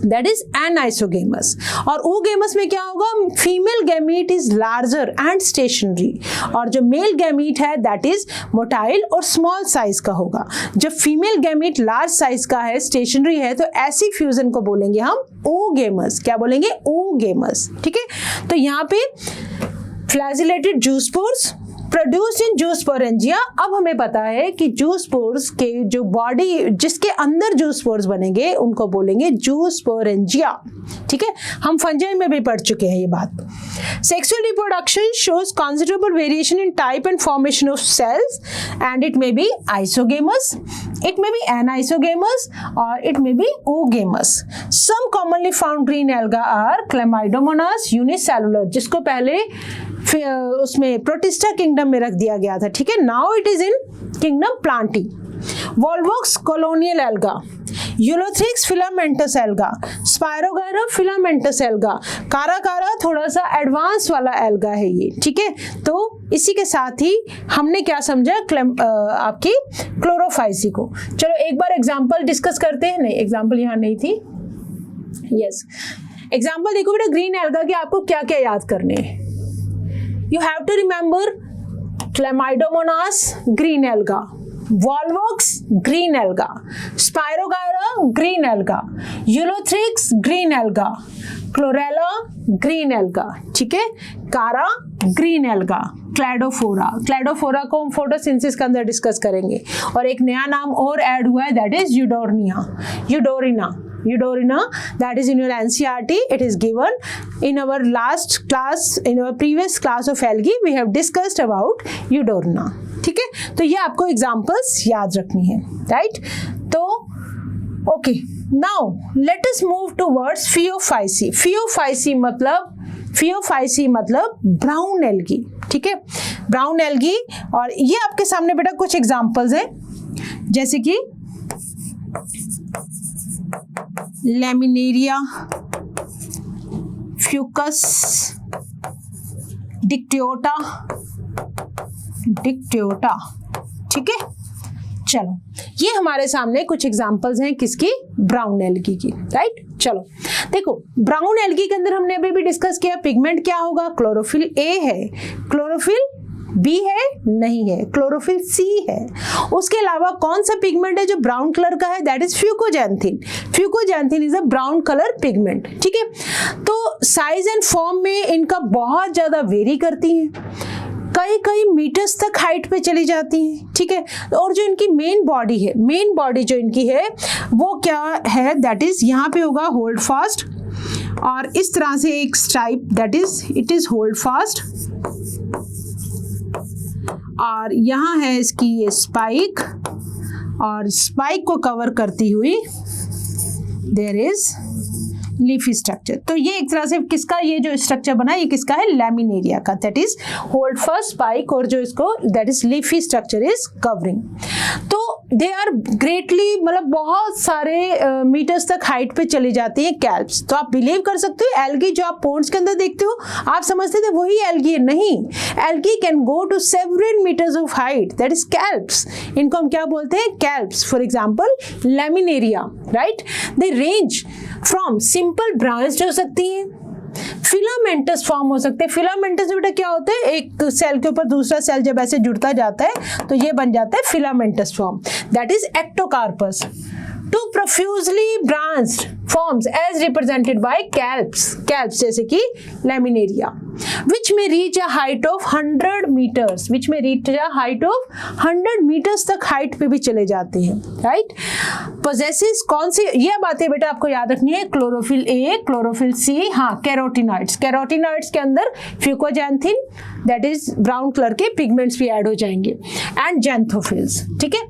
दैट इज एनाइसोगेमस। और ओगेमस में क्या होगा, female gamete is larger and stationary और जो मेल गैमीट है दैट इज मोटाइल और स्मॉल साइज का होगा। जब फीमेल गैमीट लार्ज साइज का है, स्टेशनरी है, तो ऐसी फ्यूजन को बोलेंगे हम ओगेमस। क्या बोलेंगे, ओगेमस, ठीक है। तो यहाँ पे फ्लैजिलेटेड जूस्पोर्स प्रोड्यूस इन जूस्पोरेंजिया। अब हमें पता है कि जूस्पोर्स के जो बॉडी जिसके अंदर जूस्पोर्स बनेंगे उनको बोलेंगे जूस्पोरेंजिया, ठीक है। हम फंजाई में भी पढ़ चुके हैं ये बात। Sexual reproduction shows considerable variation in type and formation of cells and it may be isogamous, it may be anisogamous और it may be oogamous. Some commonly found green alga are chlamydomonas unicellular, जिसको पहले उसमें protista kingdom में रख दिया गया था, ठीक है। Now it is in kingdom plantae. Volvox colonial alga, ulothrix filamentous alga, spirogyra filamentous alga, chara chara थोड़ा सा एडवांस वाला एल्गा है ये, ठीक है। तो इसी के साथ ही हमने क्या समझा आपकी क्लोरोफाइसी को। चलो एक बार एग्जांपल डिस्कस करते हैं। नहीं, एग्जांपल यहाँ नहीं थी, यस। एग्जांपल देखो बेटा, ग्रीन एल्गा के आपको क्या क्या याद करने हैं। You have to remember Chlamydomonas, green alga, Volvox, green alga, Spirogyra, green alga, Ulothrix, green alga, Chlorella, green alga, ठीक है। कारा, ग्रीन एल्गा, क्लैडोफोरा। क्लैडोफोरा को हम फोटोसिंथेसिस के अंदर डिस्कस करेंगे। और एक नया नाम और ऐड हुआ है that is Eudorina, Eudorina, that is in your NCERT. It is given in our last class, in our previous class of algae we have discussed about Eudorina. ठीक है, तो ये आपको एग्जाम्पल्स याद रखनी है, राइट? तो okay, now let us move towards Phaeophyceae. Phaeophyceae मतलब ब्राउन एल्गी. ठीक है, ब्राउन एल्गी. और ये आपके सामने बेटा कुछ एग्जाम्पल्स हैं, जैसे कि लैमिनेरिया, फ्यूकस, डिक्टियोटा. ठीक है, चलो ये हमारे सामने कुछ एग्जांपल्स हैं किसकी? ब्राउन एल्गी की, राइट? चलो देखो, ब्राउन एल्गी के अंदर हमने अभी भी डिस्कस किया पिगमेंट क्या होगा. क्लोरोफिल ए है, क्लोरोफिल बी है नहीं है, क्लोरोफिल सी है. उसके अलावा कौन सा पिगमेंट है जो ब्राउन कलर का है? That is fucoxanthin. Fucoxanthin is a brown colour pigment. ठीक है, तो साइज एंड फॉर्म में इनका बहुत ज्यादा वेरी करती हैं, कई मीटर्स तक हाइट पे चली जाती हैं. ठीक है, और जो इनकी मेन बॉडी है, मेन बॉडी जो इनकी है वो क्या है? दैट इज यहाँ पे होगा होल्ड फास्ट, और इस तरह से एक stripe, that is it is hold fast. और यहाँ है इसकी ये स्पाइक, और स्पाइक को कवर करती हुई देयर इज लीफी स्ट्रक्चर. तो ये एक तरह से किसका ये जो स्ट्रक्चर बना ये किसका है? लैमिनेरिया का. That is hold first spike, और जो इसको that is leafy structure is covering. तो दे आर ग्रेटली, मतलब बहुत सारे मीटर्स तक हाइट पे चली जाती है कैल्प्स. तो आप बिलीव कर सकते हो एल्गी जो आप पोन्ड्स के अंदर देखते हो आप समझते थे वही एल्गी है. नहीं, algae can go to several metres of height, that is kelps. इनको हम क्या बोलते हैं? Kelps. For example Laminaria, right? They range from simple branched हो सकती हैं, फिलामेंटस फॉर्म हो सकते हैं. फिलामेंटस बेटा क्या होते हैं? एक सेल के ऊपर दूसरा सेल जब ऐसे जुड़ता जाता है तो ये बन जाता है filamentous form. That is Ectocarpus. To profusely branched forms as represented by kelps, जैसे कि Laminaria, which may reach a height of 100 meters, which may reach a height of 100 meters तक हाइट पे भी चले जाते हैं, राइट? पोजेसिस कौन सी? ये बातें बेटा आपको याद रखनी है. क्लोरोफिल ए, क्लोरोफिल सी, हाँ कैरोटिनॉइड्स. कैरोटिनॉइड्स के अंदर फ्यूकोजैंथिन, दैट इज ब्राउन कलर के पिगमेंट्स भी ऐड हो जाएंगे, एंड जैंथोफिल्स. ठीक है,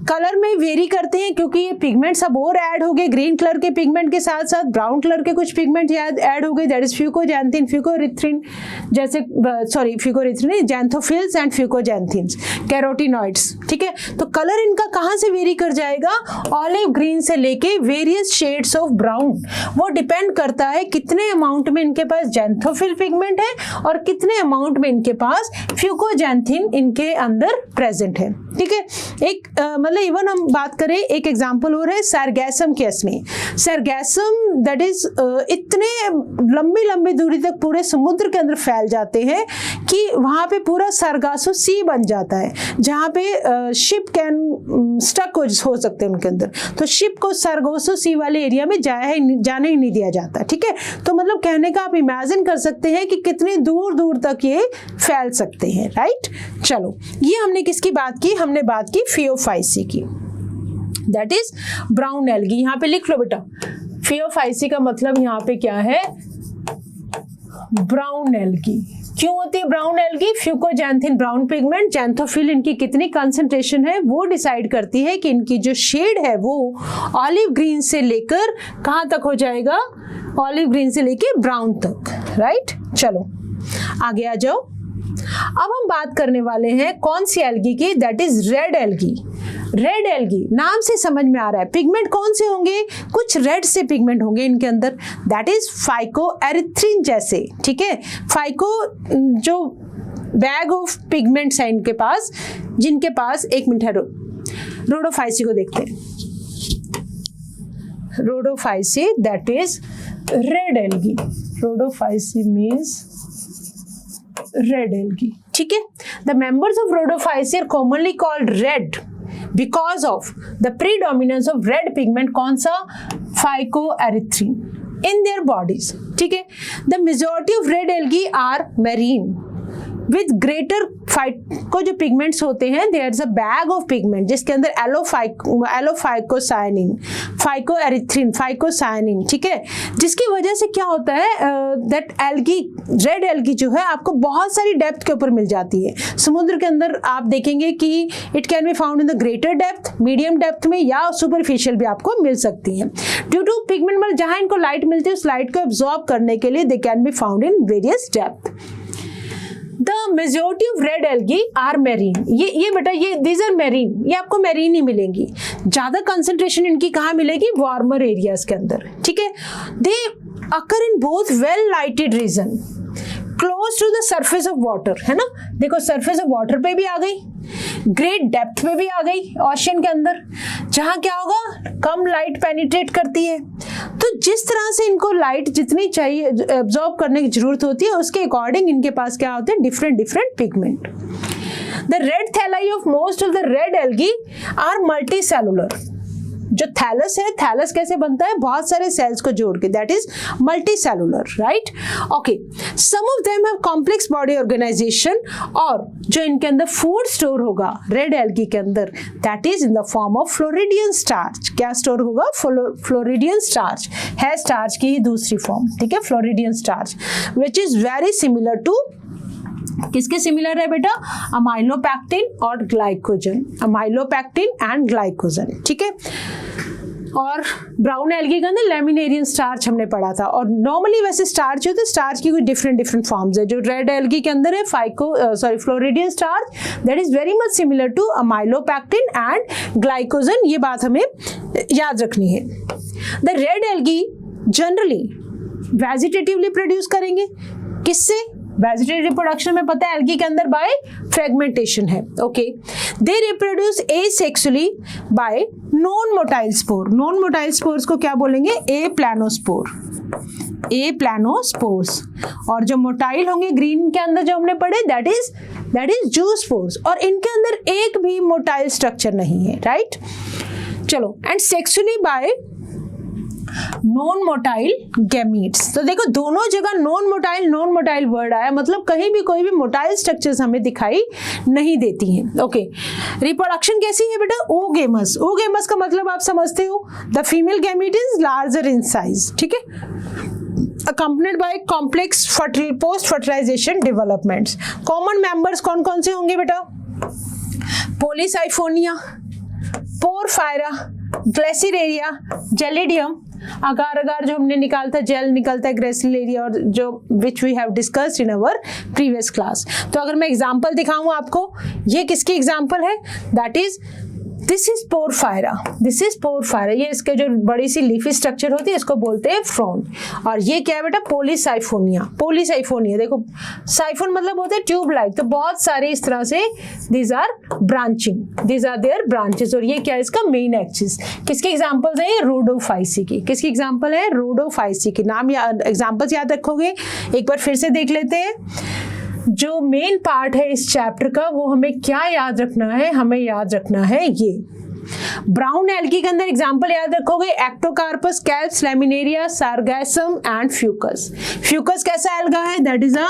कलर में वेरी करते हैं क्योंकि ये पिगमेंट्स अब और ऐड हो गए. ग्रीन कलर के पिगमेंट के साथ साथ ब्राउन कलर के कुछ पिगमेंट ऐड हो गए, दैट इज फ्यूकोजैंथिन, फ्यूकोरिथ्रिन, जैसे सॉरी फ्यूकोरिथ्रिन, जैंथोफिल्स एंड फ्यूकोजैंथिन्स, कैरोटिनॉइड्स. ठीक है, तो कलर इनका कहाँ से वेरी कर जाएगा? ऑलिव ग्रीन से लेके वेरियस शेड्स ऑफ ब्राउन. वो डिपेंड करता है कितने अमाउंट में इनके पास जैंथोफिल पिगमेंट है और कितने अमाउंट में इनके पास फ्यूकोजैंथिन इनके अंदर प्रेजेंट है. ठीक है, एक मतलब इवन हम बात करें, एक एग्जांपल और है सारगैसम केस में. सारगैसम दैट इज इतने लंबी लंबी दूरी तक पूरे समुद्र के अंदर फैल जाते हैं कि वहां पे पूरा सारगासो सी बन जाता है, जहां पे शिप कैन स्टक हो सकते हैं उनके अंदर. तो शिप को सारगासो सी वाले एरिया में जाने ही नहीं दिया जाता. ठीक है, तो मतलब कहने का आप इमेजिन कर सकते हैं कि कितनी दूर दूर तक ये फैल सकते हैं, राइट? चलो, ये हमने किसकी बात की? हमने बात की फियोफाइसी की, दैट इज ब्राउन एल्गी. यहाँ पे लिख लो बेटा, फियोफाइसी का मतलब यहाँ पे क्या है? Brown algae. क्यों होती है brown algae? Fucoxanthin brown pigment, xanthophyll इनकी कितनी कंसंट्रेशन है वो डिसाइड करती है कि इनकी जो शेड है वो ऑलिव ग्रीन से लेकर कहाँ तक हो जाएगा? ऑलिव ग्रीन से लेकर ब्राउन तक, राइट? चलो आगे आ जाओ. अब हम बात करने वाले हैं कौन सी एल्गी की? That is red algae. Red algae नाम से समझ में आ रहा है पिगमेंट कौन से होंगे? कुछ रेड से पिगमेंट होंगे इनके अंदर, दैट इज फाइकोएरिथ्रिन जैसे. ठीक है, फाइको जो बैग ऑफ पिगमेंट्स है इनके पास, जिनके पास, एक मिनट है, रोडोफाइसी को देखते हैं. Rhodophyceae that is red algae. Rhodophyceae means red algae. ठीक है, the members of Rhodophyceae are commonly called red because of the predominance of red pigment, कौन सा? Phycoerythrin in their bodies. ठीक है, the majority of red algae are marine. With greater phyco जो pigments होते हैं, there is a bag of pigment जिसके अंदर एलोफाइकोसायनिन, phycoerythrin, फाइकोसायनिन, ठीक है, जिसकी वजह से क्या होता है दैट एल्गी, रेड एल्गी जो है आपको बहुत सारी डेप्थ के ऊपर मिल जाती है। समुद्र के अंदर आप देखेंगे कि it can be found in the greater depth, medium depth में या सुपरफिशियल भी आपको मिल सकती है। ड्यू टू पिगमेंट मतलब जहां इनको लाइट मिलती है उस लाइट को एब्जॉर्ब करने के लिए they can be found in various depth. The majority of red algae are marine. ये बेटा ये these are marine, ये आपको marine ही मिलेंगी। ज़्यादा concentration इनकी कहाँ मिलेगी? warmer areas के अंदर, ठीक है। They occur in both well lighted region, close to the surface of water, है ना। देखो surface of water पे भी आ गई, ग्रेट डेप्थ में भी आ गई ओशन के अंदर, जहां क्या होगा कम लाइट पेनिट्रेट करती है। तो जिस तरह से इनको लाइट जितनी चाहिए एब्जॉर्ब करने की जरूरत होती है उसके अकॉर्डिंग इनके पास क्या होते हैं different pigment. The red thalli of most of the red algae are multi cellular. जो थैलस है, थैलस कैसे बनता है? बहुत सारे सेल्स को जोड़ के, that is multi cellular, right. Okay, some of them have complex body organisation, और जो इनके अंदर फूड स्टोर होगा रेड एल्गी के अंदर that is in the form of floridean starch. क्या स्टोर होगा? फ्लोरिडियन स्टार्च है, स्टार्च की ही दूसरी फॉर्म, ठीक है, floridean starch, which is very similar to, किसके सिमिलर है बेटा? अमाइलोपैक्टिन और ग्लाइकोजन, अमाइलोपैक्टिन एंड ग्लाइकोजन, ठीक है। और ब्राउन एल्गी के अंदर लेमिनेरियन स्टार्च हमने पढ़ा था। और नॉर्मली वैसे स्टार्च है तो स्टार्च की कोई डिफरेंट फॉर्म्स है। जो रेड एल्गी के अंदर है floridean starch, that is very much similar to amylopectin and glycogen, ये बात हमें याद रखनी है। The red algae generally vegetatively produce करेंगे, किससे? वेजिटेटिव रिप्रोडक्शन में पता है एल्गी के अंदर बाय फ्रेगमेंटेशन है, okay. They reproduce asexually bye non motile spore. Non motile spores को क्या बोलेंगे? ए प्लानोस्पोर, ए प्लानोस्पोर्स। और जो मोटाइल होंगे ग्रीन के अंदर जो हमने पढ़े दैट इज जूस्पोर्स, और इनके अंदर एक भी मोटाइल स्ट्रक्चर नहीं है, राइट। चलो, and sexually bye non motile gametes. तो देखो दोनों जगह नॉन मोटाइल वर्ड आया, मतलब कहीं भी कोई भी मोटाइल स्ट्रक्चर्स हमें दिखाई नहीं देती हैं, ओके। रिप्रोडक्शन कैसी है बेटा? ओगेमस। ओगेमस का मतलब आप समझते हो, the female gamete is larger in size, ठीक है, accompanied by complex post fertilization developments। Common members कौन कौन से होंगे बेटा? पोलीसाइफोनिया, पोरफायरा, ग्लेसिलेरिया, जेलिडियम, अगार अगार जो हमने निकालता है, जेल निकलता है, ग्रेसिलेरिया, और जो which we have discussed in our previous class. तो अगर मैं एग्जांपल दिखाऊं आपको, ये किसकी एग्जांपल है? That is this is porphyra, this is porphyra. ये इसके जो बड़ी सी लीफी स्ट्रक्चर होती है इसको बोलते हैं फ्रॉन। और ये क्या है बेटा? पोलीसाइफोनिया। पोलीसाइफोनिया देखो, साइफोन मतलब होता है ट्यूब लाइक, तो बहुत सारे इस तरह से these are branching, these are their branches. और ये क्या है? इसका मेन एक्सिस। किसके एग्जांपल्स हैं? रोडोफाइसी की। किसकी एग्जांपल है? रोडोफाइसी की। नाम या एग्जांपल्स याद रखोगे, एक बार फिर से देख लेते हैं। जो मेन पार्ट है इस चैप्टर का वो हमें क्या याद रखना है? हमें याद रखना है ये ब्राउन एल्गी के अंदर एग्जांपल याद रखोगे, ectocarpus, kelps, laminaria, sargassum and fucus. Fucus कैसा एल्गा है? That is a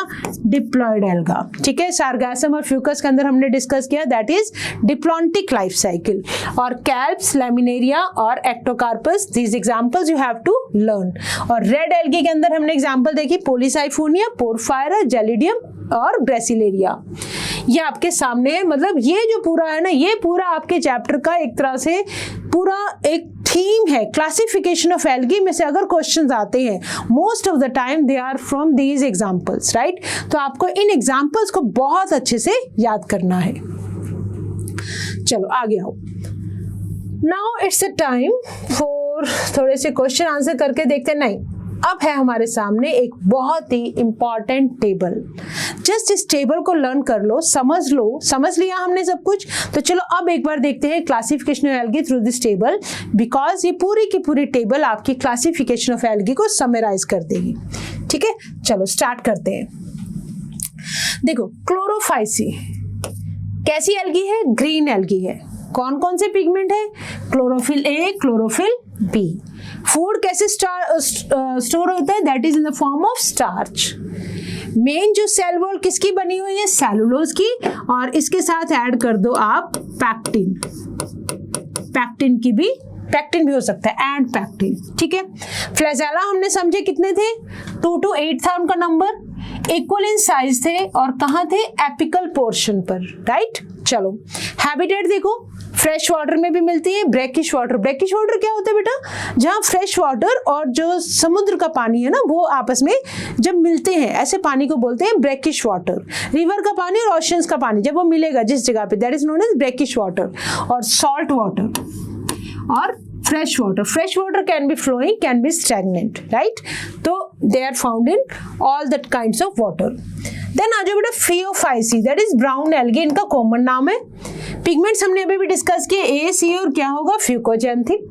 diploid alga, ठीक है। सार्गैसम और फ्यूकस के अंदर हमने डिस्कस किया that is diplontic life cycle. और कैल्प्स, लैमिनेरिया और Ectocarpus, these examples you have to learn. और रेड एल्गी के अंदर हमने एग्जांपल देखी, पोलीसाइफोनिया, पोरफायरा, जेलिडियम और ग्रेसिलेरिया। ये आपके सामने है, मतलब ये जो पूरा है ना, ये पूरा आपके चैप्टर का एक तरह से पूरा एक थीम है। क्लासिफिकेशन ऑफ एल्गी में से अगर क्वेश्चंस आते हैं most of the time they are from these examples, right. तो आपको इन एग्जांपल्स को बहुत अच्छे से याद करना है। चलो आगे आओ। Now it's a time for थोड़े से क्वेश्चन आंसर करके देखते हैं। नहीं, अब है हमारे सामने एक बहुत ही इंपॉर्टेंट टेबल। जस्ट इस टेबल को लर्न कर लो, समझ लिया हमने सब कुछ। तो चलो अब एक बार देखते हैं classification of algae through this table, because ये पूरी की पूरी टेबल आपकी क्लासिफिकेशन ऑफ एल्गी को समराइज कर देगी, ठीक है। चलो स्टार्ट करते हैं। देखो क्लोरोफाइसी कैसी एल्गी है? ग्रीन एल्गी है। कौन कौन से पिगमेंट है? Chlorophyll A, chlorophyll B. Food कैसे स्टोर होता है? That is in the form of starch. Main जो सेल वॉल किसकी बनी हुई है, सेलुलोज की, और इसके साथ ऐड कर दो आप पैक्टिन, पैक्टिन भी हो सकता है एंड पैक्टिन, ठीक है। फ्लैजेला हमने समझे कितने थे, 2 to 8 था उनका नंबर, इक्वल इन साइज थे और कहाँ थे, एपिकल पोर्शन पर, राइट। चलो हैबिटेट देखो, फ्रेश वाटर में भी मिलती है, ब्रैकिश वाटर क्या होता है बेटा, जहाँ फ्रेश वाटर और जो समुद्र का पानी है ना वो आपस में जब मिलते हैं ऐसे पानी को बोलते हैं ब्रैकिश वाटर। रिवर का पानी और ओशंस का पानी जब वो मिलेगा जिस जगह पे, that is known as brackish water. और सॉल्ट वाटर और fresh water can be flowing, can be stagnant, right. तो they are found in all that kinds of water. Then आ जाओ बेटा phaeophyceae, that is brown algae, इनका common नाम है। Pigments हमने अभी भी डिस्कस किए, ए सी और क्या होगा, फ्यूकोजैंथिन।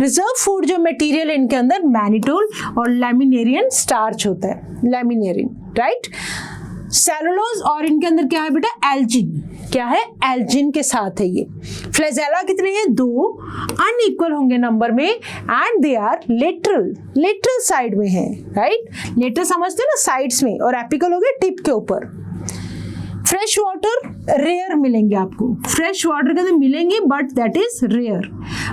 रिजर्व फूड जो मटेरियल इनके अंदर मैनिटोल और लैमिनेरियन स्टार्च होता है, लैमिनेरियन, राइट। सेलुलोज और इनके अंदर क्या है बेटा, एल्जिन, क्या है, एल्जिन के साथ है ये। फ्लैजेला कितने हैं, 2, अनइक्वल होंगे नंबर में, and they are lateral side में है, राइट। लेटरल समझते हैं ना, साइड्स में, और एपिकल हो गए टिप के ऊपर। फ्रेश वाटर रेयर मिलेंगे आपको, फ्रेश वाटर के अंदर मिलेंगे but that is rare.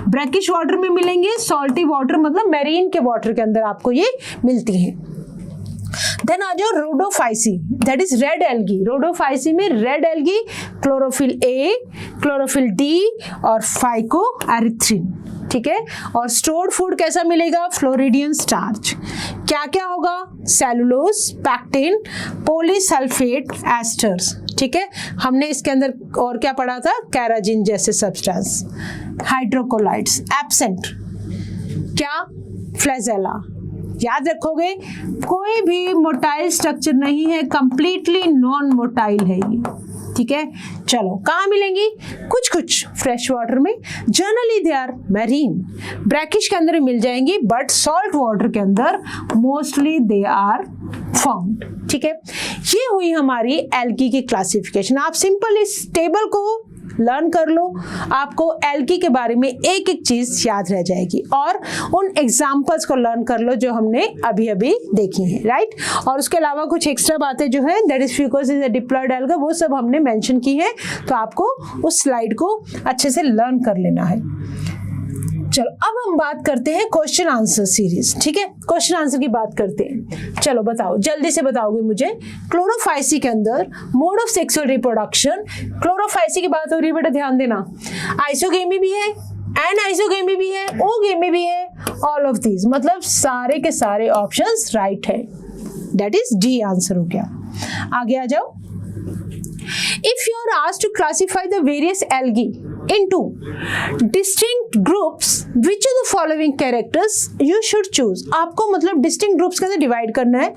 Brackish water में मिलेंगे, सॉल्टी वाटर मतलब मैरीन के वाटर के अंदर आपको ये मिलती हैं। देन आ जाओ Rhodophyceae, that is red algae. Rhodophyceae में रेड एल्गी, क्लोरोफिल ए, क्लोरोफिल डी और फाइकोएरिथ्रिन, ठीक है। और स्टोर्ड फूड कैसा मिलेगा, फ्लोरिडियन स्टार्च। क्या क्या होगा, सेलुलोज, पैक्टिन, पॉलीसल्फेट एस्टर्स, ठीक है। हमने इसके अंदर और क्या पढ़ा था, कैराजिन जैसे सब्सटेंस, हाइड्रोकोलाइड्स एब्सेंट। क्या, फ्लैजेला। याद रखोगे, कोई भी मोटाइल स्ट्रक्चर नहीं है, कंप्लीटली नॉन मोटाइल है ये, ठीक है। चलो कहाँ मिलेंगी, कुछ फ्रेश वाटर में, generally they are marine. Brackish के अंदर मिल जाएंगी बट सॉल्ट वाटर के अंदर मोस्टली दे आर फाउंड, ठीक है। ये हुई हमारी एल्गी की क्लासिफिकेशन। आप सिंपल इस टेबल को लर्न कर लो, आपको एल्गी के बारे में एक एक चीज याद रह जाएगी, और उन एग्जाम्पल्स को लर्न कर लो जो हमने अभी अभी देखी हैं, राइट। और उसके अलावा कुछ एक्स्ट्रा बातें जो है, that is fucus is a diploid alga, वो सब हमने मेंशन की है, तो आपको उस स्लाइड को अच्छे से लर्न कर लेना है। चलो अब हम बात करते हैं क्वेश्चन आंसर सीरीज, ठीक है। क्वेश्चन आंसर की बात करते हैं। चलो बताओ, जल्दी से बताओगे मुझे, क्लोरोफाइसी के अंदर mode of sexual reproduction, Chlorophyceae की बात हो रही है बेटा, ध्यान देना। आइसोगेमी भी है, एनाइसोगेमी भी है, ओगेमी भी है, ऑल ऑफ दीज, मतलब सारे के सारे ऑप्शंस राइट है, दैट इज डी आंसर हो गया। आगे आ जाओ। If you are asked to classify the various algae into distinct groups, which of the following characters you should choose? आपको मतलब distinct groups के अंदर डिवाइड करना है।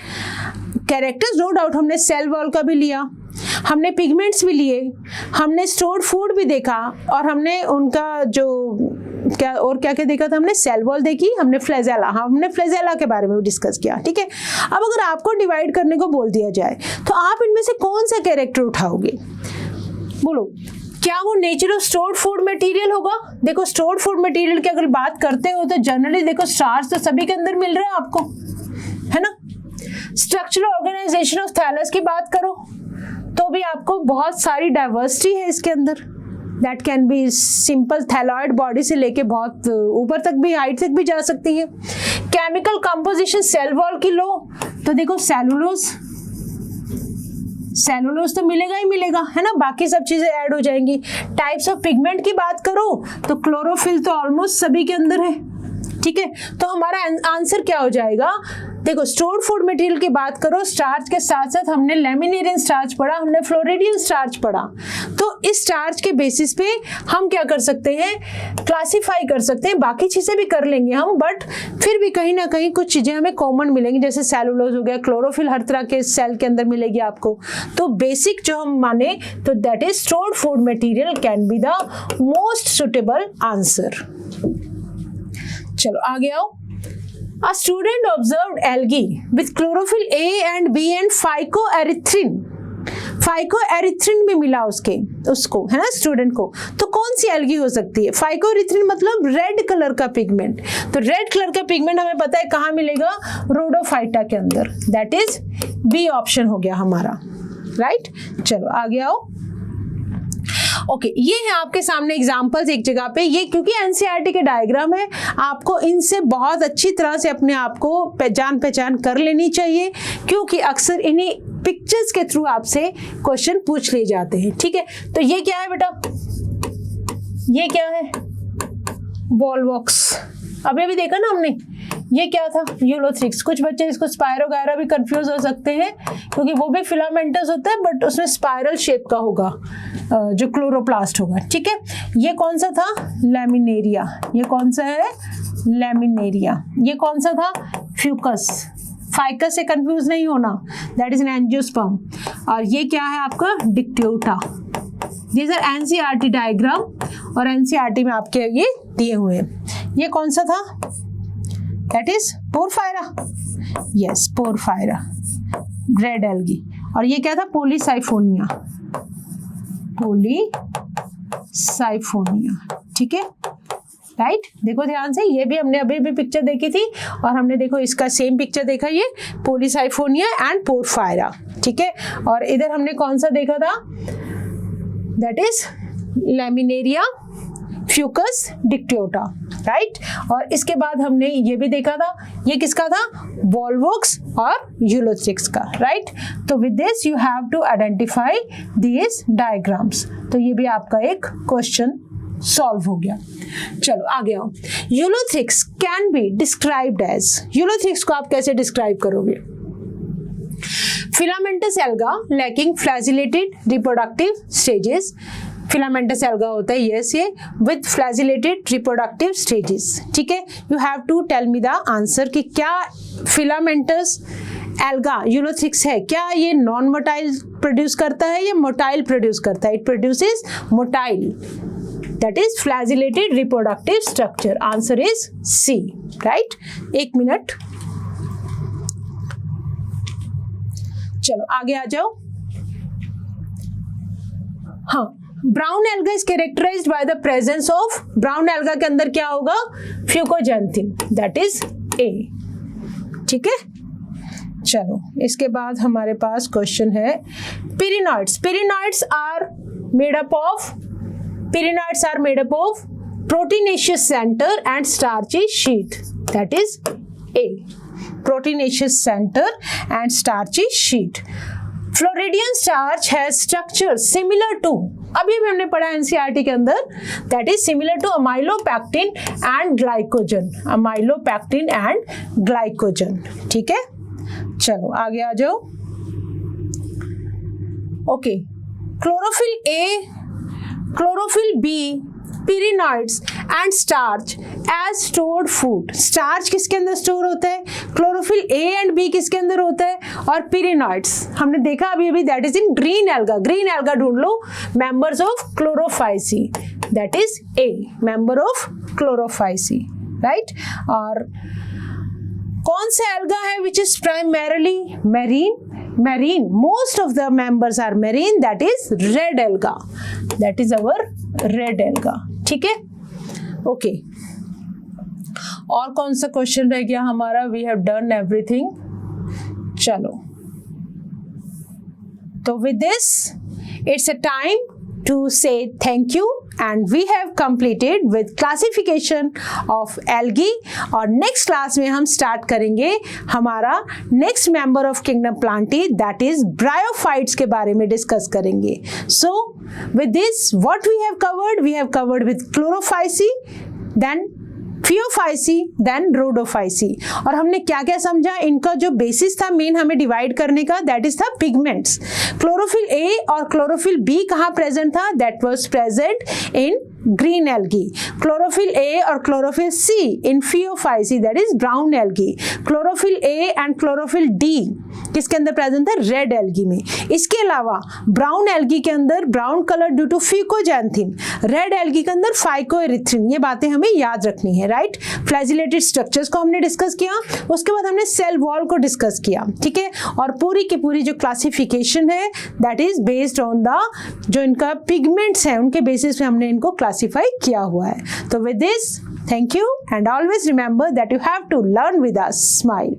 कैरेक्टर्स नो डाउट हमने सेल वॉल का भी लिया, हमने पिगमेंट्स भी लिए, हमने स्टोर्ड फूड भी देखा, और हमने उनका जो क्या और क्या क्या देखा था, हमने सेल वॉल देखी, हमने फ्लैजेला, हाँ हमने फ्लैजेला के बारे में भी डिस्कस किया, ठीक है। अब अगर आपको डिवाइड करने को बोल दिया जाए तो आप इनमें से कौन सा कैरेक्टर उठाओगे, बोलो। क्या वो nature of stored food material होगा? देखो स्टोर्ड फूड मटेरियल की अगर बात करते हो तो जनरली देखो स्टार्च तो सभी के अंदर मिल रहा है आपको, है ना। स्ट्रक्चरल ऑर्गेनाइजेशन ऑफ थैलस की बात करो तो भी आपको बहुत सारी डाइवर्सिटी है इसके अंदर, that can be simple thalloid body से लेके बहुत ऊपर तक भी, हाइट तक भी जा सकती है। केमिकल कंपोजिशन सेल वॉल की लो तो देखो सेलुलोज तो मिलेगा ही मिलेगा, है ना, बाकी सब चीजें ऐड हो जाएंगी। टाइप्स ऑफ पिगमेंट की बात करो तो क्लोरोफिल तो ऑलमोस्ट सभी के अंदर है, ठीक है। तो हमारा आंसर क्या हो जाएगा, देखो स्टोर्ड फूड मटेरियल की बात करो, स्टार्च के साथ साथ हमने लैमिनेरियन स्टार्च पढ़ा, हमने फ्लोरिडियन स्टार्च पढ़ा, तो इस स्टार्च के बेसिस पे हम क्या कर सकते हैं, क्लासिफाई कर सकते हैं। बाकी चीजें भी कर लेंगे हम, बट फिर भी कहीं ना कहीं कुछ चीजें हमें कॉमन मिलेंगी, जैसे सेलुलोज हो गया, क्लोरोफिल हर तरह के सेल के अंदर मिलेगी आपको। तो बेसिक जो हम माने तो that is stored food material can be the most suitable answer. चलो आगे आओ। A student observed algae with chlorophyll A and B and phycoerythrin phycoerythrin भी मिला उसको है ना स्टूडेंट को, तो कौन सी एल्गी हो सकती है? फाइकोएरिथ्रिन मतलब रेड कलर का पिगमेंट, तो रेड कलर का पिगमेंट हमें पता है कहाँ मिलेगा? रोडोफाइटा के अंदर, दैट इज बी ऑप्शन हो गया हमारा, राइट। चलो आगे आओ। ओके, ये है आपके सामने एग्जांपल्स एक जगह पे, ये क्योंकि एनसीईआरटी के डायग्राम है, आपको इनसे बहुत अच्छी तरह से अपने आप को पहचान कर लेनी चाहिए, क्योंकि अक्सर इन्हीं पिक्चर्स के थ्रू आपसे क्वेश्चन पूछ लिए जाते हैं, ठीक है। तो ये क्या है बेटा? ये क्या है? वॉल्वॉक्स, अभी देखा ना हमने, ये क्या था? यूलोथ्रिक्स। कुछ बच्चे इसको स्पायरोगायरा भी कंफ्यूज हो सकते हैं, क्योंकि वो भी फिलामेंटस होता है बट उसमें स्पाइरल शेप का होगा जो क्लोरोप्लास्ट होगा, ठीक है। ये कौन सा था? लैमिनेरिया। ये कौन सा है? लैमिनेरिया। ये कौन सा था? फ्यूकस। फाइकस से कंफ्यूज नहीं होना, दैट इज एन एंजियोस्पर्म। और ये क्या है आपका? Dictyota. These are NCERT diagram, और एनसीईआरटी में आपके ये दिए हुए हैं। ये कौन सा था? That is porphyra. Yes, porphyra, red algae. और ये क्या था? पॉलीसाइफोनिया। पॉलीसाइफोनिया, ठीक है, राइट। देखो ध्यान से, ये भी हमने अभी भी पिक्चर देखी थी, और हमने देखो इसका सेम पिक्चर देखा, ये पॉलीसाइफोनिया एंड पोरफायरा, ठीक है। और इधर हमने कौन सा देखा था? That is laminaria, Fucus, Dictyota, right. और इसके बाद हमने ये भी देखा था, ये किसका था? वॉल्वॉक्स और यूलोथ्रिक्स का, राइट। तो with this you have to identify these diagrams. तो ये भी आपका एक क्वेश्चन सॉल्व हो गया। चलो आगे आओ। Ulothrix can be described as, Ulothrix को आप कैसे डिस्क्राइब करोगे? Filamentous alga lacking flagellated reproductive stages. Filamentous alga होता है यस, ये विद फ्लैजिलेटेड रिप्रोडक्टिव स्टेजेस, ठीक है। You have to tell me the answer कि क्या फिलामेंटस एल्गा यूलोथ्रिक्स है, क्या ये नॉन मोटाइल प्रोड्यूस करता है या मोटाइल प्रोड्यूस करता है? It produces motile, that is flagellated reproductive structure. Answer is C, right. एक मिनट, चलो आगे आ जाओ। हाँ, brown alga is characterised by the presence of, brown alga के अंदर क्या होगा? फ्यूकोजैंथिन, दैट इज ए, ठीक है। चलो इसके बाद हमारे पास क्वेश्चन है pyrenoids. Pyrenoids are made up of proteinaceous center and starchy sheath, that is A, proteinaceous center and starchy sheath. Floridian starch has structure similar to, अभी हमने पढ़ा एनसीईआरटी के अंदर, that is similar to amylopectin and glycogen, amylopectin and glycogen, ठीक है। चलो आगे आ जाओ। Okay, chlorophyll A, chlorophyll b, pyrenoids and starch as stored food. Starch किसके अंदर स्टोर होता है? क्लोरोफिल ए एंड बी किसके अंदर होता है? और पिरिनॉइड्स हमने देखा अभी that is in green alga. Green alga ढूंढ लो, members of chlorophyceae, that is a, member of chlorophyceae, right. और कौन सा एल्गा है which is primarily marine? marine, most of the members are marine, that is red alga, that is our red alga, ठीक है। Okay, और कौन सा question रह गया हमारा? we have done everything। चलो, तो with this it's a time to say thank you, and we have completed with classification of algae। और next class में हम start करेंगे हमारा next member of kingdom Plantae, that is bryophytes के बारे में discuss करेंगे। So with this what we have covered with chlorophyceae, then Phaeophyceae, then Rhodophyceae। और हमने क्या क्या समझा? इनका जो बेसिस था मेन हमें डिवाइड करने का, दैट इज था पिगमेंट्स। क्लोरोफिल ए और क्लोरोफिल बी कहाँ प्रेजेंट था? That was present in green algae, chlorophyll A और chlorophyll C in Phaeophyceae that is brown algae, chlorophyll A and chlorophyll D किसके अंदर प्रेजेंट है, रेड एल्गी में। इसके अलावा ब्राउन एल्गी के अंदर brown colour due to fucoxanthin, red algae के अंदर फाइकोएरिथ्रिन। ये बातें हमें याद रखनी है, राइट। फ्लैजिलेटेड स्ट्रक्चर्स को हमने डिस्कस किया, उसके बाद हमने सेल वॉल को डिस्कस किया, ठीक है। और पूरी की पूरी जो क्लासिफिकेशन है that is based on the जो इनका पिगमेंट्स हैं उनके बेसिस पे हमने इनको क्लासिफाई किया हुआ है। तो with this thank you and always remember that you have to learn with us. Smile.